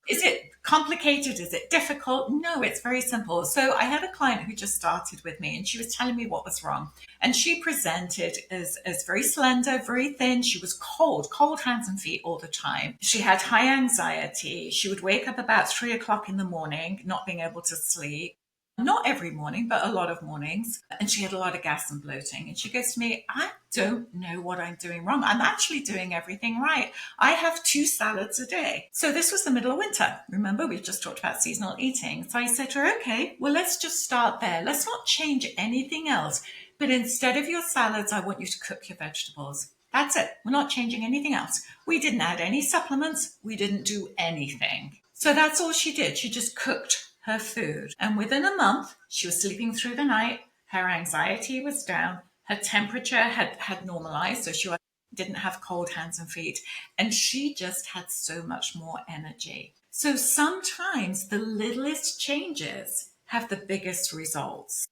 Speaker 3: Is it complicated? Is it difficult? No, it's very simple. So I had a client who just started with me and she was telling me what was wrong. And she presented as very slender, very thin. She was cold hands and feet all the time. She had high anxiety. She would wake up about 3 o'clock in the morning, not being able to sleep. Not every morning, but a lot of mornings. And she had a lot of gas and bloating. And she goes to me, I don't know what I'm doing wrong. I'm actually doing everything right. I have 2 salads a day. So this was the middle of winter. Remember, we've just talked about seasonal eating. So I said to her, okay, well, let's just start there. Let's not change anything else. But instead of your salads, I want you to cook your vegetables. That's it. We're not changing anything else. We didn't add any supplements. We didn't do anything. So that's all she did. She just cooked her food. And within a month, she was sleeping through the night. Her anxiety was down. Her temperature had normalized. So she didn't have cold hands and feet. And she just had so much more energy. So sometimes the littlest changes have the biggest results.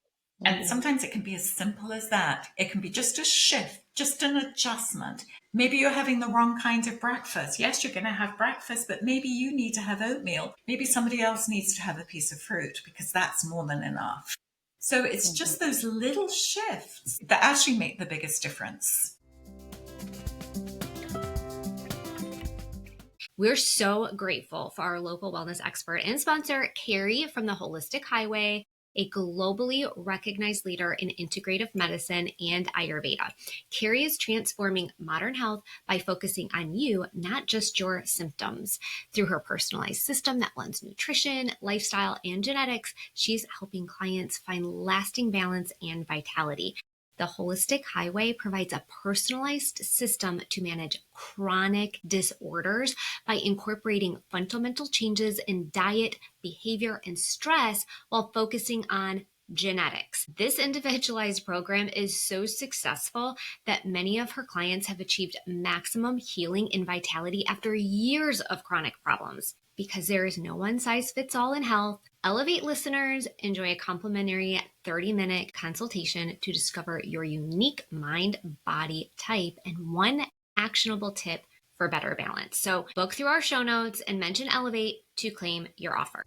Speaker 3: And sometimes it can be as simple as that. It can be just a shift, just an adjustment. Maybe you're having the wrong kind of breakfast. Yes, you're going to have breakfast, but maybe you need to have oatmeal. Maybe somebody else needs to have a piece of fruit because that's more than enough. So it's just those little shifts that actually make the biggest difference.
Speaker 1: We're so grateful for our local wellness expert and sponsor, Kerry from the Holistic Highway, a globally recognized leader in integrative medicine and Ayurveda. Kerry is transforming modern health by focusing on you, not just your symptoms. Through her personalized system that blends nutrition, lifestyle, and genetics, she's helping clients find lasting balance and vitality. The Holistic Highway provides a personalized system to manage chronic disorders by incorporating fundamental changes in diet, behavior, and stress while focusing on genetics. This individualized program is so successful that many of her clients have achieved maximum healing and vitality after years of chronic problems. Because there is no one size fits all in health, Elevate listeners enjoy a complimentary 30-minute consultation to discover your unique mind-body type and one actionable tip for better balance. So book through our show notes and mention Elevate to claim your offer.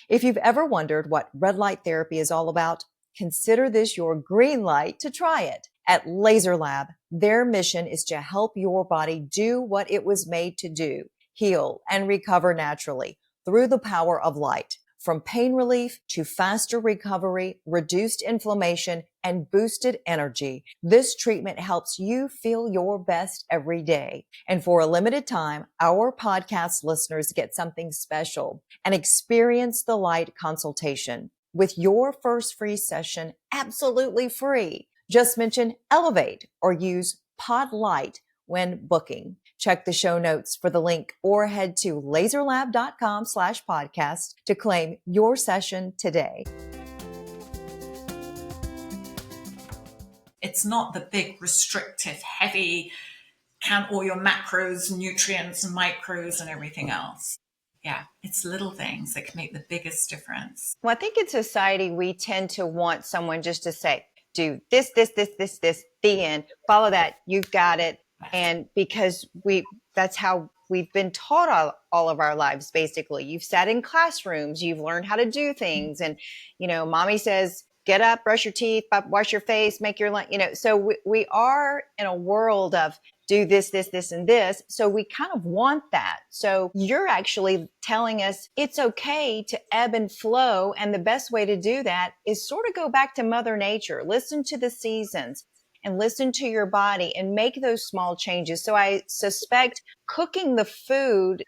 Speaker 2: If you've ever wondered what red light therapy is all about, consider this your green light to try it. At Laser Lab, their mission is to help your body do what it was made to do, heal and recover naturally through the power of light. From pain relief to faster recovery, reduced inflammation, and boosted energy, this treatment helps you feel your best every day. And for a limited time, our podcast listeners get something special, an Experience the Light consultation with your first free session absolutely free. Just mention Elevate or use Pod Light when booking. Check the show notes for the link or head to laserlab.com/podcast to claim your session today.
Speaker 3: It's not the big, restrictive, heavy, count all your macros, nutrients, and micros, and everything else. Yeah, it's little things that can make the biggest difference.
Speaker 4: Well, I think in society, we tend to want someone just to say, do this, the end, follow that, you've got it. And because that's how we've been taught all of our lives, basically. You've sat in classrooms, you've learned how to do things. And, mommy says, get up, brush your teeth, wash your face, make your lunch, so we are in a world of do this, and this. So we kind of want that. So you're actually telling us it's okay to ebb and flow. And the best way to do that is sort of go back to Mother Nature, listen to the seasons and listen to your body and make those small changes. So I suspect cooking the food,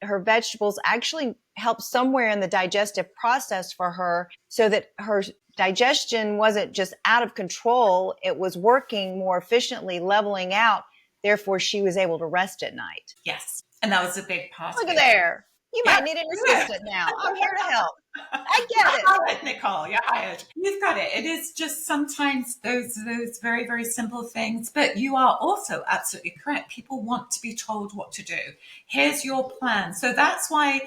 Speaker 4: her vegetables actually help somewhere in the digestive process for her so that her digestion wasn't just out of control. It was working more efficiently, leveling out. Therefore, she was able to rest at night.
Speaker 3: Yes. And that was a big part
Speaker 4: Look
Speaker 3: of
Speaker 4: at
Speaker 3: it.
Speaker 4: there. You might need an assistant now. I'm here to help. I get it.
Speaker 3: Hired, Nicole. You're hired. You've got it. It is just sometimes those very, very simple things. But you are also absolutely correct. People want to be told what to do. Here's your plan. So that's why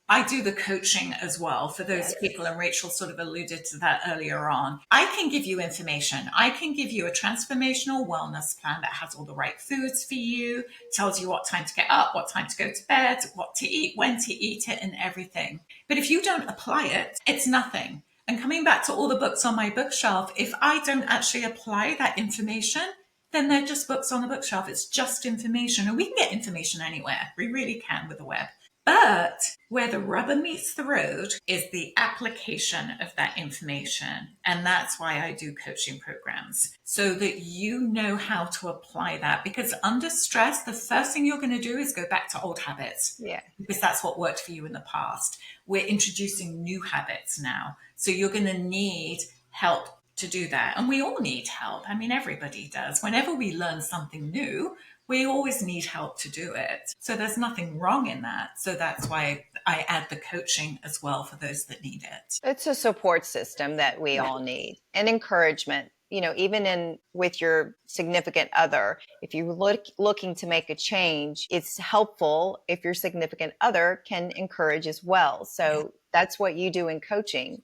Speaker 3: I do the coaching as well for those people, and Rachel sort of alluded to that earlier on. I can give you information. I can give you a transformational wellness plan that has all the right foods for you, tells you what time to get up, what time to go to bed, what to eat, when to eat it, and everything. But if you don't apply it, it's nothing. And coming back to all the books on my bookshelf, if I don't actually apply that information, then they're just books on the bookshelf. It's just information. And we can get information anywhere. We really can with the web. But where the rubber meets the road is the application of that information. And that's why I do coaching programs, so that you know how to apply that. Because under stress, the first thing you're going to do is go back to old habits.
Speaker 4: Yeah.
Speaker 3: Because that's what worked for you in the past. We're introducing new habits now. So you're going to need help to do that. And we all need help. I mean, everybody does. Whenever we learn something new, we always need help to do it. So there's nothing wrong in that. So that's why I add the coaching as well for those that need it.
Speaker 4: It's a support system that we all need, and encouragement. Even with your significant other, if you're looking to make a change, it's helpful if your significant other can encourage as well. So that's what you do in coaching.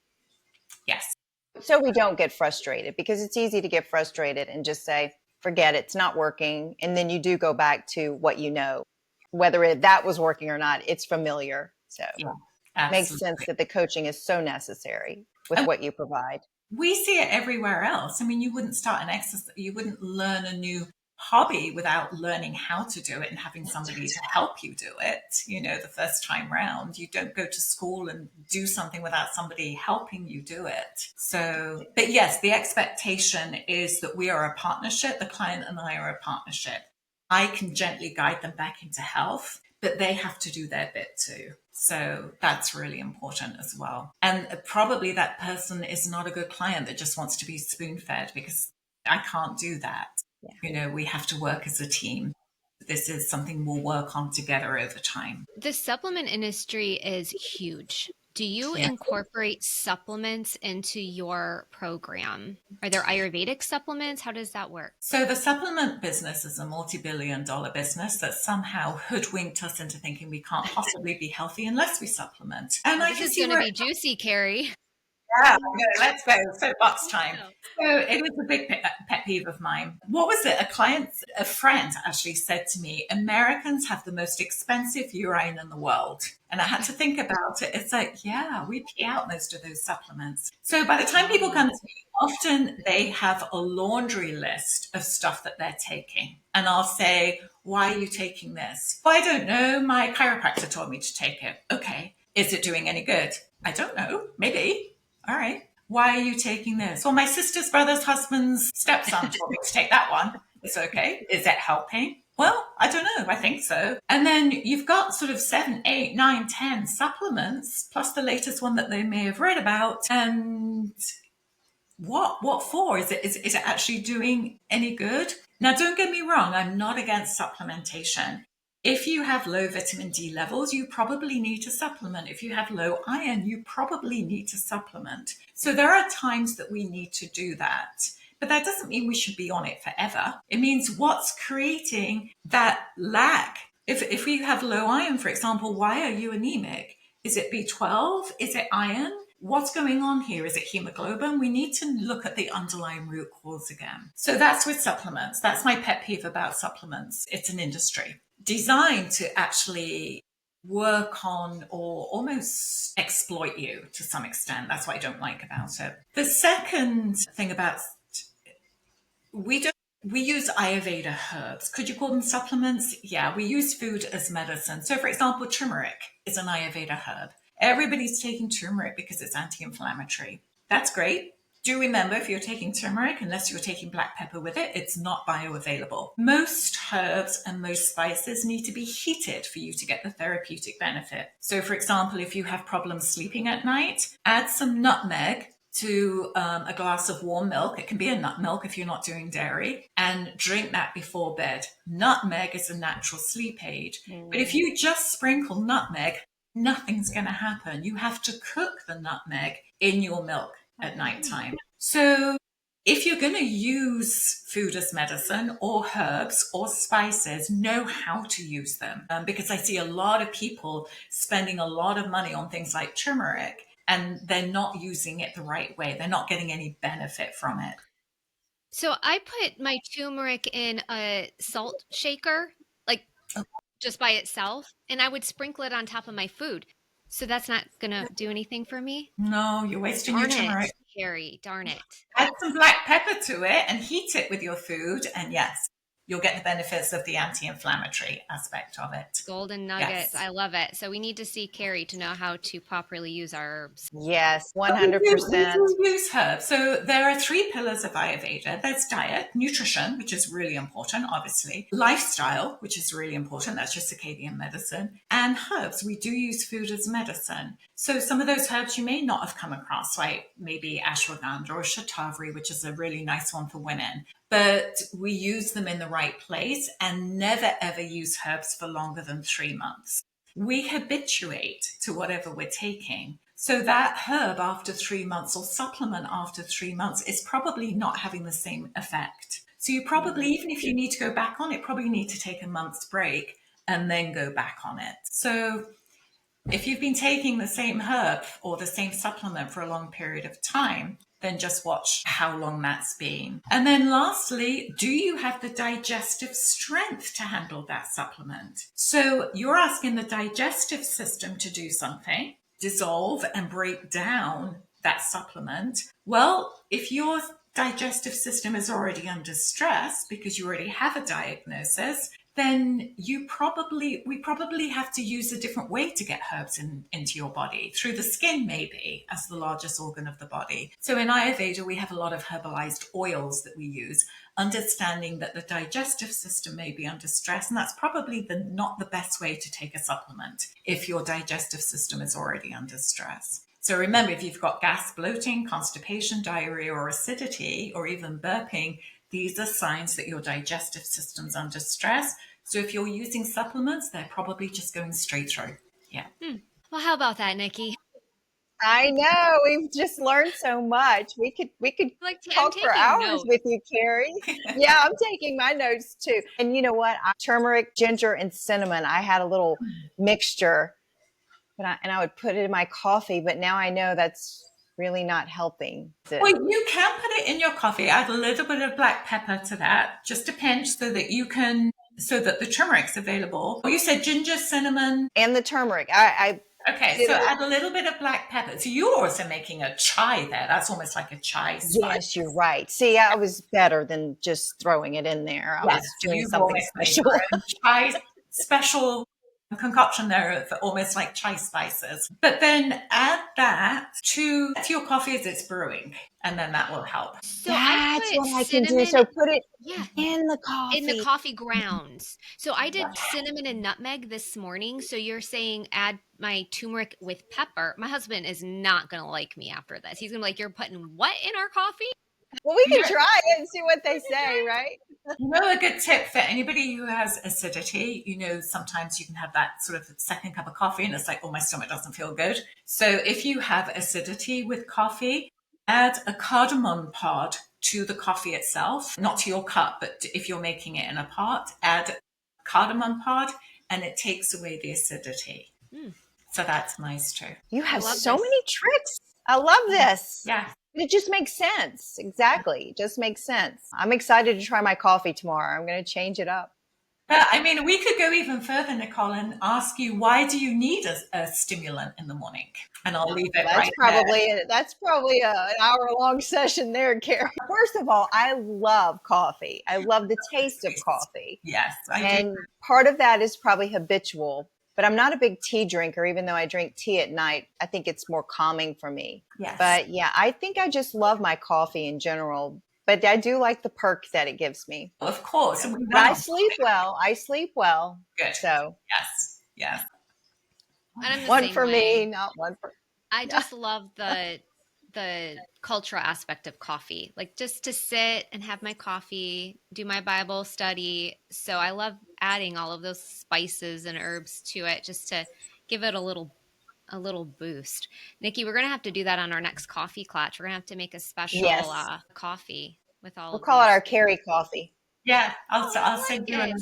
Speaker 3: Yes.
Speaker 4: so we don't get frustrated, because it's easy to get frustrated and just say, forget it, it's not working. And then you do go back to what you know, whether that was working or not, it's familiar. So
Speaker 3: Yeah,
Speaker 4: it makes sense
Speaker 3: absolutely.
Speaker 4: that the coaching is so necessary with what you provide.
Speaker 3: We see it everywhere else. I mean, you wouldn't start an exercise, you wouldn't learn a new hobby without learning how to do it and having somebody to help you do it. The first time round, you don't go to school and do something without somebody helping you do it. So, but yes, the expectation is that we are a partnership. The client and I are a partnership. I can gently guide them back into health, but they have to do their bit too. So that's really important as well. And probably that person is not a good client that just wants to be spoon fed, because I can't do that.
Speaker 4: Yeah.
Speaker 3: We have to work as a team. This is something we'll work on together over time.
Speaker 1: The supplement industry is huge. Do you
Speaker 3: Yeah.
Speaker 1: incorporate supplements into your program? Are there Ayurvedic supplements? How does that work?
Speaker 3: So the supplement business is a multi-billion-dollar business that somehow hoodwinked us into thinking we can't possibly be healthy unless we supplement. And I
Speaker 1: This
Speaker 3: can
Speaker 1: is
Speaker 3: see
Speaker 1: going to
Speaker 3: where
Speaker 1: be juicy, Carrie.
Speaker 3: yeah, let's go. Soapbox time. So it was a big pet peeve of mine. What was it? A friend actually said to me, Americans have the most expensive urine in the world. And I had to think about it. It's like, yeah, we pee out most of those supplements. So by the time people come to me, often they have a laundry list of stuff that they're taking. And I'll say, why are you taking this? Well, I don't know. My chiropractor told me to take it. Okay. Is it doing any good? I don't know. Maybe. All right. Why are you taking this? Well, my sister's brother's husband's stepson told me to take that one. It's okay. Is that helping? Well, I don't know. I think so. And then you've got sort of 7, 8, 9, 10 supplements, plus the latest one that they may have read about. And what for? Is it actually doing any good? Now, don't get me wrong. I'm not against supplementation. If you have low vitamin D levels, you probably need to supplement. If you have low iron, you probably need to supplement. So there are times that we need to do that. But that doesn't mean we should be on it forever. It means what's creating that lack. If we have low iron, for example, why are you anemic? Is it B12? Is it iron? What's going on here? Is it hemoglobin? We need to look at the underlying root cause again. So that's with supplements. That's my pet peeve about supplements. It's an industry designed to actually work on or almost exploit you to some extent. That's what I don't like about it. The second thing about we use Ayurveda herbs. Could you call them supplements? Yeah, we use food as medicine. So for example, turmeric is an Ayurveda herb. Everybody's taking turmeric because it's anti-inflammatory. That's great. Do remember, if you're taking turmeric, unless you're taking black pepper with it, it's not bioavailable. Most herbs and most spices need to be heated for you to get the therapeutic benefit. So for example, if you have problems sleeping at night, add some nutmeg to a glass of warm milk. It can be a nut milk if you're not doing dairy, and drink that before bed. Nutmeg is a natural sleep aid. But if you just sprinkle nutmeg, nothing's going to happen. You have to cook the nutmeg in your milk at nighttime. So if you're going to use food as medicine or herbs or spices, know how to use them. Because I see a lot of people spending a lot of money on things like turmeric, and they're not using it the right way. They're not getting any benefit from it.
Speaker 1: So I put my turmeric in a salt shaker, like just by itself, and I would sprinkle it on top of my food. So that's not going to do anything for me?
Speaker 3: No, you're wasting
Speaker 1: Darn
Speaker 3: your turmeric.
Speaker 1: it, Carrie. Darn it.
Speaker 3: Add some black pepper to it and heat it with your food. And yes, you'll get the benefits of the anti-inflammatory aspect of it.
Speaker 1: Golden nuggets.
Speaker 3: Yes.
Speaker 1: I love it. So we need to see Carrie to know how to properly use our herbs.
Speaker 4: Yes,
Speaker 3: We
Speaker 4: 100%.
Speaker 3: do use herbs. So there are 3 pillars of Ayurveda. There's diet, nutrition, which is really important, obviously. Lifestyle, which is really important. That's your circadian medicine. And herbs. We do use food as medicine. So some of those herbs you may not have come across, like maybe ashwagandha or shatavari, which is a really nice one for women. But we use them in the right place and never ever use herbs for longer than 3 months. We habituate to whatever we're taking. So that herb after 3 months or supplement after 3 months is probably not having the same effect. So you probably, even if you need to go back on it, probably need to take a month's break and then go back on it. So if you've been taking the same herb or the same supplement for a long period of time, then just watch how long that's been. And then lastly, do you have the digestive strength to handle that supplement? So you're asking the digestive system to do something, dissolve and break down that supplement. Well, if your digestive system is already under stress because you already have a diagnosis, then we probably have to use a different way to get herbs into your body, through the skin maybe, as the largest organ of the body. So in Ayurveda, we have a lot of herbalized oils that we use, understanding that the digestive system may be under stress, and that's probably not the best way to take a supplement if your digestive system is already under stress. So remember, if you've got gas, bloating, constipation, diarrhea, or acidity, or even burping, these are signs that your digestive system's under stress. So if you're using supplements, they're probably just going straight through. Yeah.
Speaker 1: Well, how about that, Nickie?
Speaker 4: I know, we've just learned so much. We could
Speaker 1: I'm
Speaker 4: talk for
Speaker 1: taking
Speaker 4: hours
Speaker 1: notes.
Speaker 4: with you, Kerry. Yeah, I'm taking my notes too. And you know what? Turmeric, ginger, and cinnamon. I had a little mixture, and I would put it in my coffee. But now I know that's really not helping.
Speaker 3: Well, you can put it in your coffee. Add a little bit of black pepper to that, just a pinch, so that the turmeric's available. You said ginger, cinnamon,
Speaker 4: and the turmeric.
Speaker 3: Okay, so add a little bit of black pepper. So you're also making a chai there. That's almost like a chai spice.
Speaker 4: Yes, you're right. See, I was better than just throwing it in there. I was doing something special.
Speaker 3: Chai special concoction there for almost like chai spices. But then add that to your coffee as it's brewing, and then that will help.
Speaker 1: So
Speaker 4: That's what I can do.
Speaker 1: cinnamon,
Speaker 4: So put it in the coffee.
Speaker 1: in the coffee grounds. So I did cinnamon and nutmeg this morning. So you're saying add my turmeric with pepper. My husband is not going to like me after this. He's going to be like, you're putting what in our coffee?
Speaker 4: Well, we can try it and see what they say, right?
Speaker 3: A good tip for anybody who has acidity, sometimes you can have that sort of second cup of coffee and it's like, oh, my stomach doesn't feel good. So if you have acidity with coffee, add a cardamom pod to the coffee itself, not to your cup, but if you're making it in a pot, add cardamom pod and it takes away the acidity. So that's nice too.
Speaker 4: You have so many tricks. I love this.
Speaker 3: Yeah.
Speaker 4: It just makes sense. Exactly. It just makes sense. I'm excited to try my coffee tomorrow. I'm going to change it up.
Speaker 3: But I mean, we could go even further, Nicole, and ask you, why do you need a stimulant in the morning? And I'll leave it right there.
Speaker 4: That's probably an hour-long session there, Kerry. First of all, I love coffee. I love the taste of coffee.
Speaker 3: Yes, I do.
Speaker 4: And part of that is probably habitual. But I'm not a big tea drinker, even though I drink tea at night. I think it's more calming for me.
Speaker 3: Yes.
Speaker 4: But yeah, I think I just love my coffee in general. But I do like the perk that it gives me.
Speaker 3: Of course.
Speaker 4: But I sleep well.
Speaker 3: Good.
Speaker 4: So
Speaker 3: yes.
Speaker 1: And I'm
Speaker 4: one for me, not one for.
Speaker 1: I just love the cultural aspect of coffee, like just to sit and have my coffee, do my Bible study. So I love adding all of those spices and herbs to it just to give it a little boost. Nickie, we're going to have to do that on our next coffee clutch. We're going to have to make a special coffee with all.
Speaker 4: We'll call it our Kerry coffee.
Speaker 3: Yeah, I'll send you a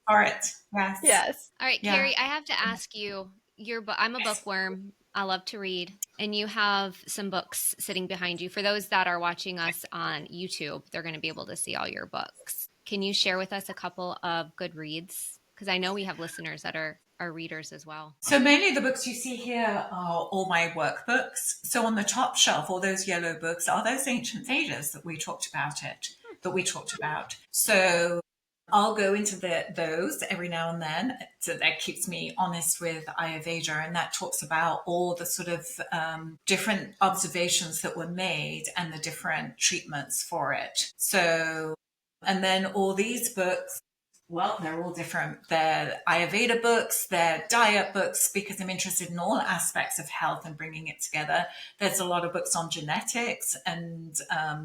Speaker 3: for it.
Speaker 4: Yes.
Speaker 1: All right, Kerry, I have to ask you. I'm a bookworm. I love to read, and you have some books sitting behind you. For those that are watching us on YouTube, they're going to be able to see all your books. Can you share with us a couple of good reads? Because I know we have listeners that are readers as well.
Speaker 3: So mainly the books you see here are all my workbooks. So on the top shelf, all those yellow books are those ancient sages that we talked about. So I'll go into those every now and then. So that keeps me honest with Ayurveda, and that talks about all the sort of different observations that were made and the different treatments for it. So, and then all these books, well, they're all different. They're Ayurveda books, they're diet books, because I'm interested in all aspects of health and bringing it together. There's a lot of books on genetics and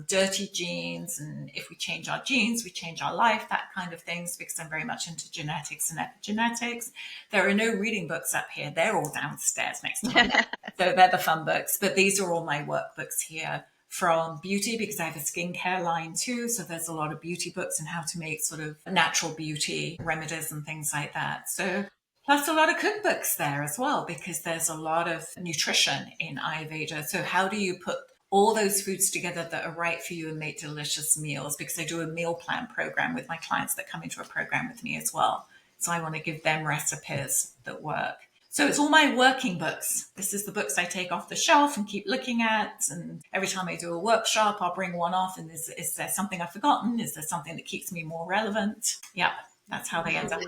Speaker 3: dirty genes, and if we change our genes, we change our life, that kind of things, because I'm very much into genetics and epigenetics. There are no reading books up here. They're all downstairs next to me. So they're the fun books, but these are all my workbooks here. From beauty, because I have a skincare line too. So there's a lot of beauty books and how to make sort of natural beauty remedies and things like that. So plus a lot of cookbooks there as well, because there's a lot of nutrition in Ayurveda. So how do you put all those foods together that are right for you and make delicious meals, because I do a meal plan program with my clients that come into a program with me as well. So I want to give them recipes that work. So it's all my working books. This is the books I take off the shelf and keep looking at. And every time I do a workshop, I'll bring one off. And is there something I've forgotten? Is there something that keeps me more relevant? Yep, that's how they end up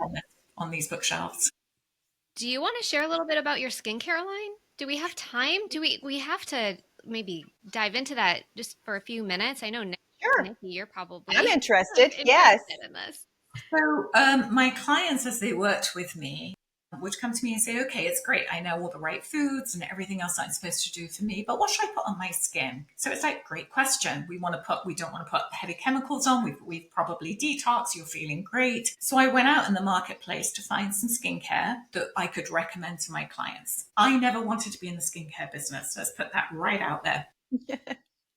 Speaker 3: on these bookshelves.
Speaker 1: Do you want to share a little bit about your skincare line? Do we have time? Do we have to maybe dive into that just for a few minutes? I know,
Speaker 4: Sure.
Speaker 1: Nickie, you're probably
Speaker 4: I'm interested. Yes.
Speaker 1: in this.
Speaker 3: So my clients, as they worked with me, would come to me and say, okay, it's great. I know all the right foods and everything else I'm supposed to do for me, but what should I put on my skin? So it's like, great question. We don't want to put heavy chemicals on. We've probably detoxed. You're feeling great. So I went out in the marketplace to find some skincare that I could recommend to my clients. I never wanted to be in the skincare business. Let's put that right out there.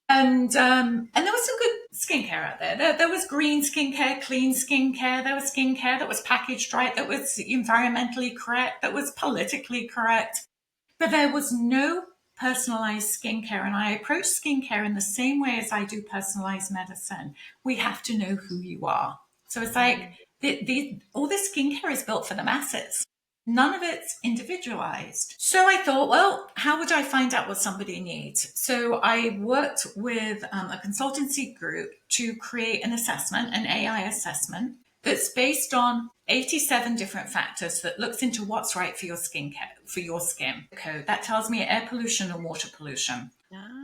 Speaker 3: And there was some good skincare out there. There was green skincare, clean skincare. There was skincare that was packaged right, that was environmentally correct, that was politically correct. But there was no personalized skincare. And I approach skincare in the same way as I do personalized medicine. We have to know who you are. So it's like all this skincare is built for the masses. None of it's individualized. So I thought, well, how would I find out what somebody needs? So I worked with a consultancy group to create an assessment, an AI assessment, that's based on 87 different factors that looks into what's right for your skincare, for your skin. Code that tells me air pollution and water pollution.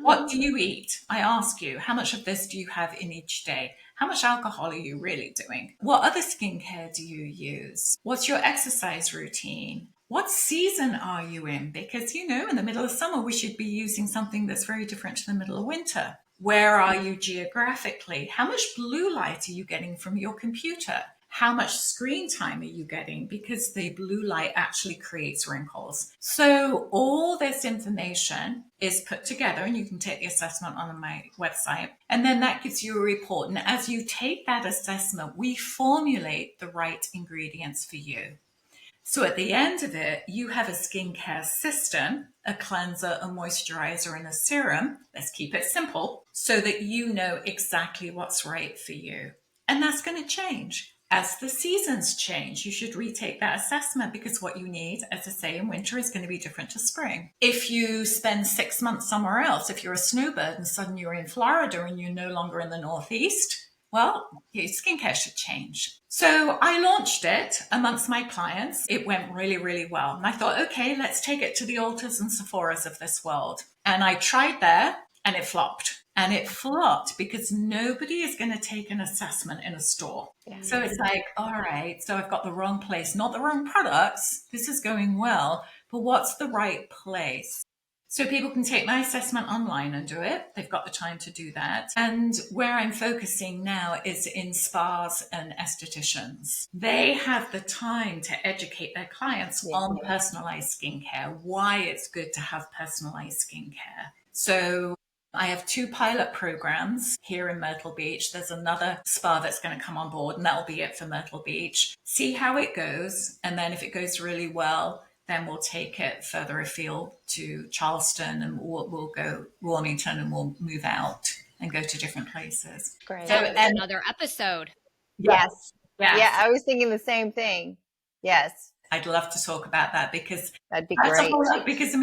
Speaker 3: What do you eat? I ask you, how much of this do you have in each day? How much alcohol are you really doing? What other skincare do you use? What's your exercise routine? What season are you in? Because, in the middle of summer, we should be using something that's very different to the middle of winter. Where are you geographically? How much blue light are you getting from your computer? How much screen time are you getting? Because the blue light actually creates wrinkles. So all this information is put together, and you can take the assessment on my website. And then that gives you a report. And as you take that assessment, we formulate the right ingredients for you. So at the end of it, you have a skincare system, a cleanser, a moisturizer, and a serum. Let's keep it simple so that you know exactly what's right for you. And that's going to change. As the seasons change, you should retake that assessment, because what you need, as I say, in winter is going to be different to spring. If you spend 6 months somewhere else, if you're a snowbird and suddenly you're in Florida and you're no longer in the Northeast, well, your skincare should change. So I launched it amongst my clients. It went really, really well. And I thought, okay, let's take it to the Ultas and Sephoras of this world. And I tried there and it flopped. And it flopped because nobody is going to take an assessment in a store. Yeah. So it's like, all right, so I've got the wrong place, not the wrong products. This is going well, but what's the right place? So people can take my assessment online and do it. They've got the time to do that. And where I'm focusing now is in spas and estheticians. They have the time to educate their clients on personalized skincare, why it's good to have personalized skincare. So I have 2 pilot programs here in Myrtle Beach. There's another spa that's going to come on board, and that'll be it for Myrtle Beach. See how it goes. And then if it goes really well, then we'll take it further afield to Charleston, and we'll go Wilmington, and we'll move out and go to different places.
Speaker 4: Great.
Speaker 1: So another episode.
Speaker 4: Yes. Yeah, I was thinking the same thing. Yes.
Speaker 3: I'd love to talk about that, because
Speaker 4: that'd be great.
Speaker 3: Because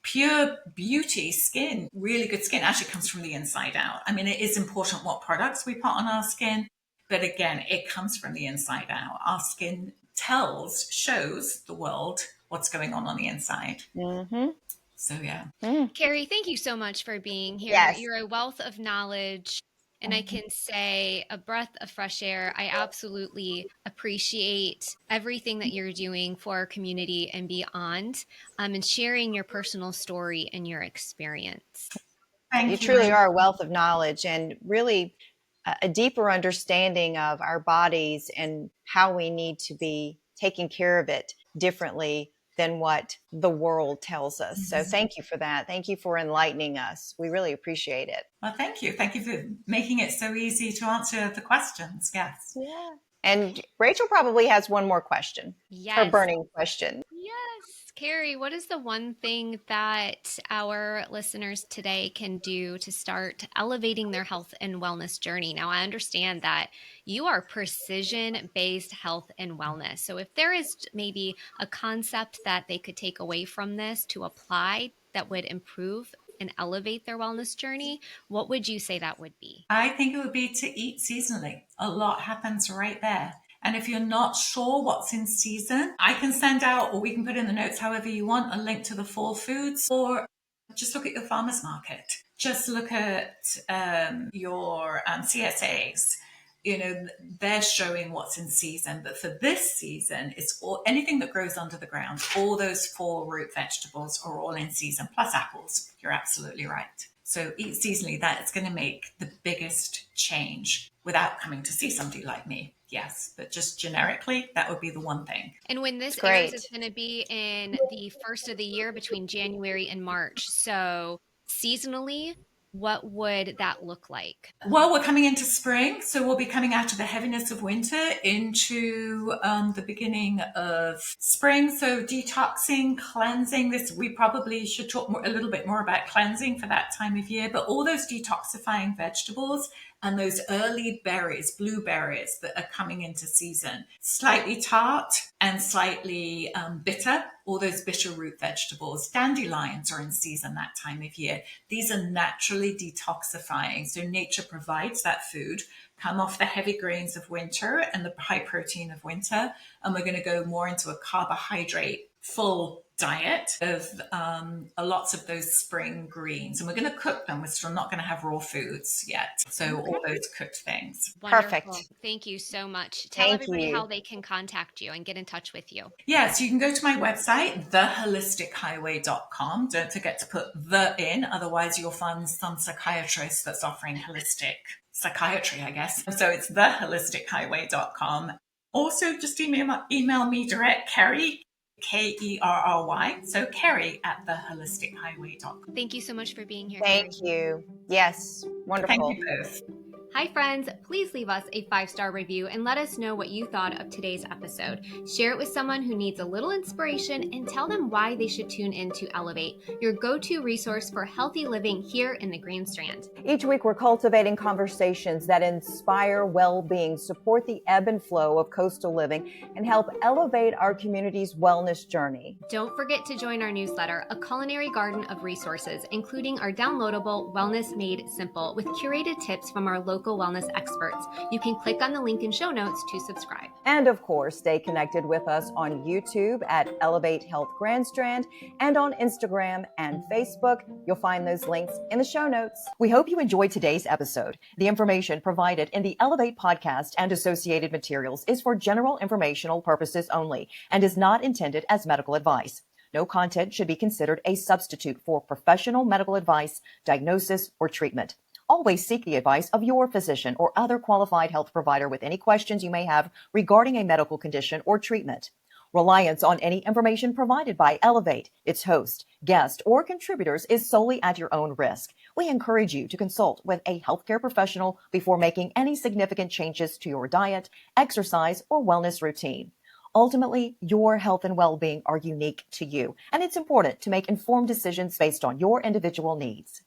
Speaker 3: pure beauty, skin, really good skin actually comes from the inside out. It is important what products we put on our skin, but again, it comes from the inside out. Our skin shows the world what's going on the inside. Mm-hmm. So, yeah.
Speaker 1: Kerry, thank you so much for being here.
Speaker 4: Yes.
Speaker 1: You're a wealth of knowledge. And I can say a breath of fresh air. I absolutely appreciate everything that you're doing for our community and beyond, and sharing your personal story and your experience.
Speaker 4: You truly are a wealth of knowledge, and really a deeper understanding of our bodies and how we need to be taking care of it differently than what the world tells us. Mm-hmm. So thank you for that. Thank you for enlightening us. We really appreciate it.
Speaker 3: Well, thank you. Thank you for making it so easy to answer the questions. Yes.
Speaker 4: Yeah. And Rachel probably has one more question.
Speaker 1: Yes.
Speaker 4: Her burning question.
Speaker 1: Yes. Kerry, what is the one thing that our listeners today can do to start elevating their health and wellness journey? Now, I understand that you are precision-based health and wellness. So if there is maybe a concept that they could take away from this to apply that would improve and elevate their wellness journey, what would you say that would be?
Speaker 3: I think it would be to eat seasonally. A lot happens right there. And if you're not sure what's in season, I can send out, or we can put in the notes, however you want, a link to the fall foods, or just look at your farmer's market. Just look at your CSAs. You know, they're showing what's in season. But for this season, it's all anything that grows under the ground. All those 4 root vegetables are all in season, plus apples. You're absolutely right. So eat seasonally. That's going to make the biggest change without coming to see somebody like me. Yes, but just generically, that would be the one thing.
Speaker 1: And when this
Speaker 4: Great.
Speaker 1: airs, it's going to be in the first of the year between January and March. So seasonally, what would that look like?
Speaker 3: Well, we're coming into spring, so we'll be coming out of the heaviness of winter into the beginning of spring. So detoxing, cleansing. This we probably should talk a little bit more about cleansing for that time of year. But all those detoxifying vegetables and those early berries, blueberries that are coming into season, slightly tart and slightly bitter. All those bitter root vegetables. Dandelions are in season that time of year. These are naturally detoxifying. So nature provides that food, come off the heavy grains of winter and the high protein of winter. And we're going to go more into a carbohydrate full diet of lots of those spring greens. And we're going to cook them. We're still not going to have raw foods yet. So all those cooked things.
Speaker 1: Wonderful.
Speaker 4: Perfect.
Speaker 1: Thank you so much. Tell
Speaker 4: Thank
Speaker 1: everybody
Speaker 4: you.
Speaker 1: how they can contact you and get in touch with you.
Speaker 3: Yeah, so you can go to my website, theholistichighway.com. Don't forget to put the in, otherwise you'll find some psychiatrist that's offering holistic psychiatry, I guess. So it's theholistichighway.com. Also, just email me direct, Kerry, Kerry. So Kerry at theholistichighway.com.
Speaker 1: Thank you so much for being here.
Speaker 4: Thank
Speaker 1: Kerry.
Speaker 4: you. Yes, wonderful.
Speaker 3: Thank you both.
Speaker 1: Hi, friends. Please leave us a 5-star review and let us know what you thought of today's episode. Share it with someone who needs a little inspiration and tell them why they should tune in to Elevate, your go-to resource for healthy living here in the Green Strand.
Speaker 2: Each week, we're cultivating conversations that inspire well-being, support the ebb and flow of coastal living, and help elevate our community's wellness journey.
Speaker 1: Don't forget to join our newsletter, a culinary garden of resources, including our downloadable Wellness Made Simple with curated tips from our local wellness experts. You can click on the link in show notes to subscribe.
Speaker 2: And of course, stay connected with us on YouTube at Elevate Health Grand Strand and on Instagram and Facebook. You'll find those links in the show notes. We hope you enjoyed today's episode. The information provided in the Elevate podcast and associated materials is for general informational purposes only and is not intended as medical advice. No content should be considered a substitute for professional medical advice, diagnosis, or treatment. Always seek the advice of your physician or other qualified health provider with any questions you may have regarding a medical condition or treatment. Reliance on any information provided by Elevate, its host, guest, or contributors is solely at your own risk. We encourage you to consult with a healthcare professional before making any significant changes to your diet, exercise, or wellness routine. Ultimately, your health and well-being are unique to you, and it's important to make informed decisions based on your individual needs.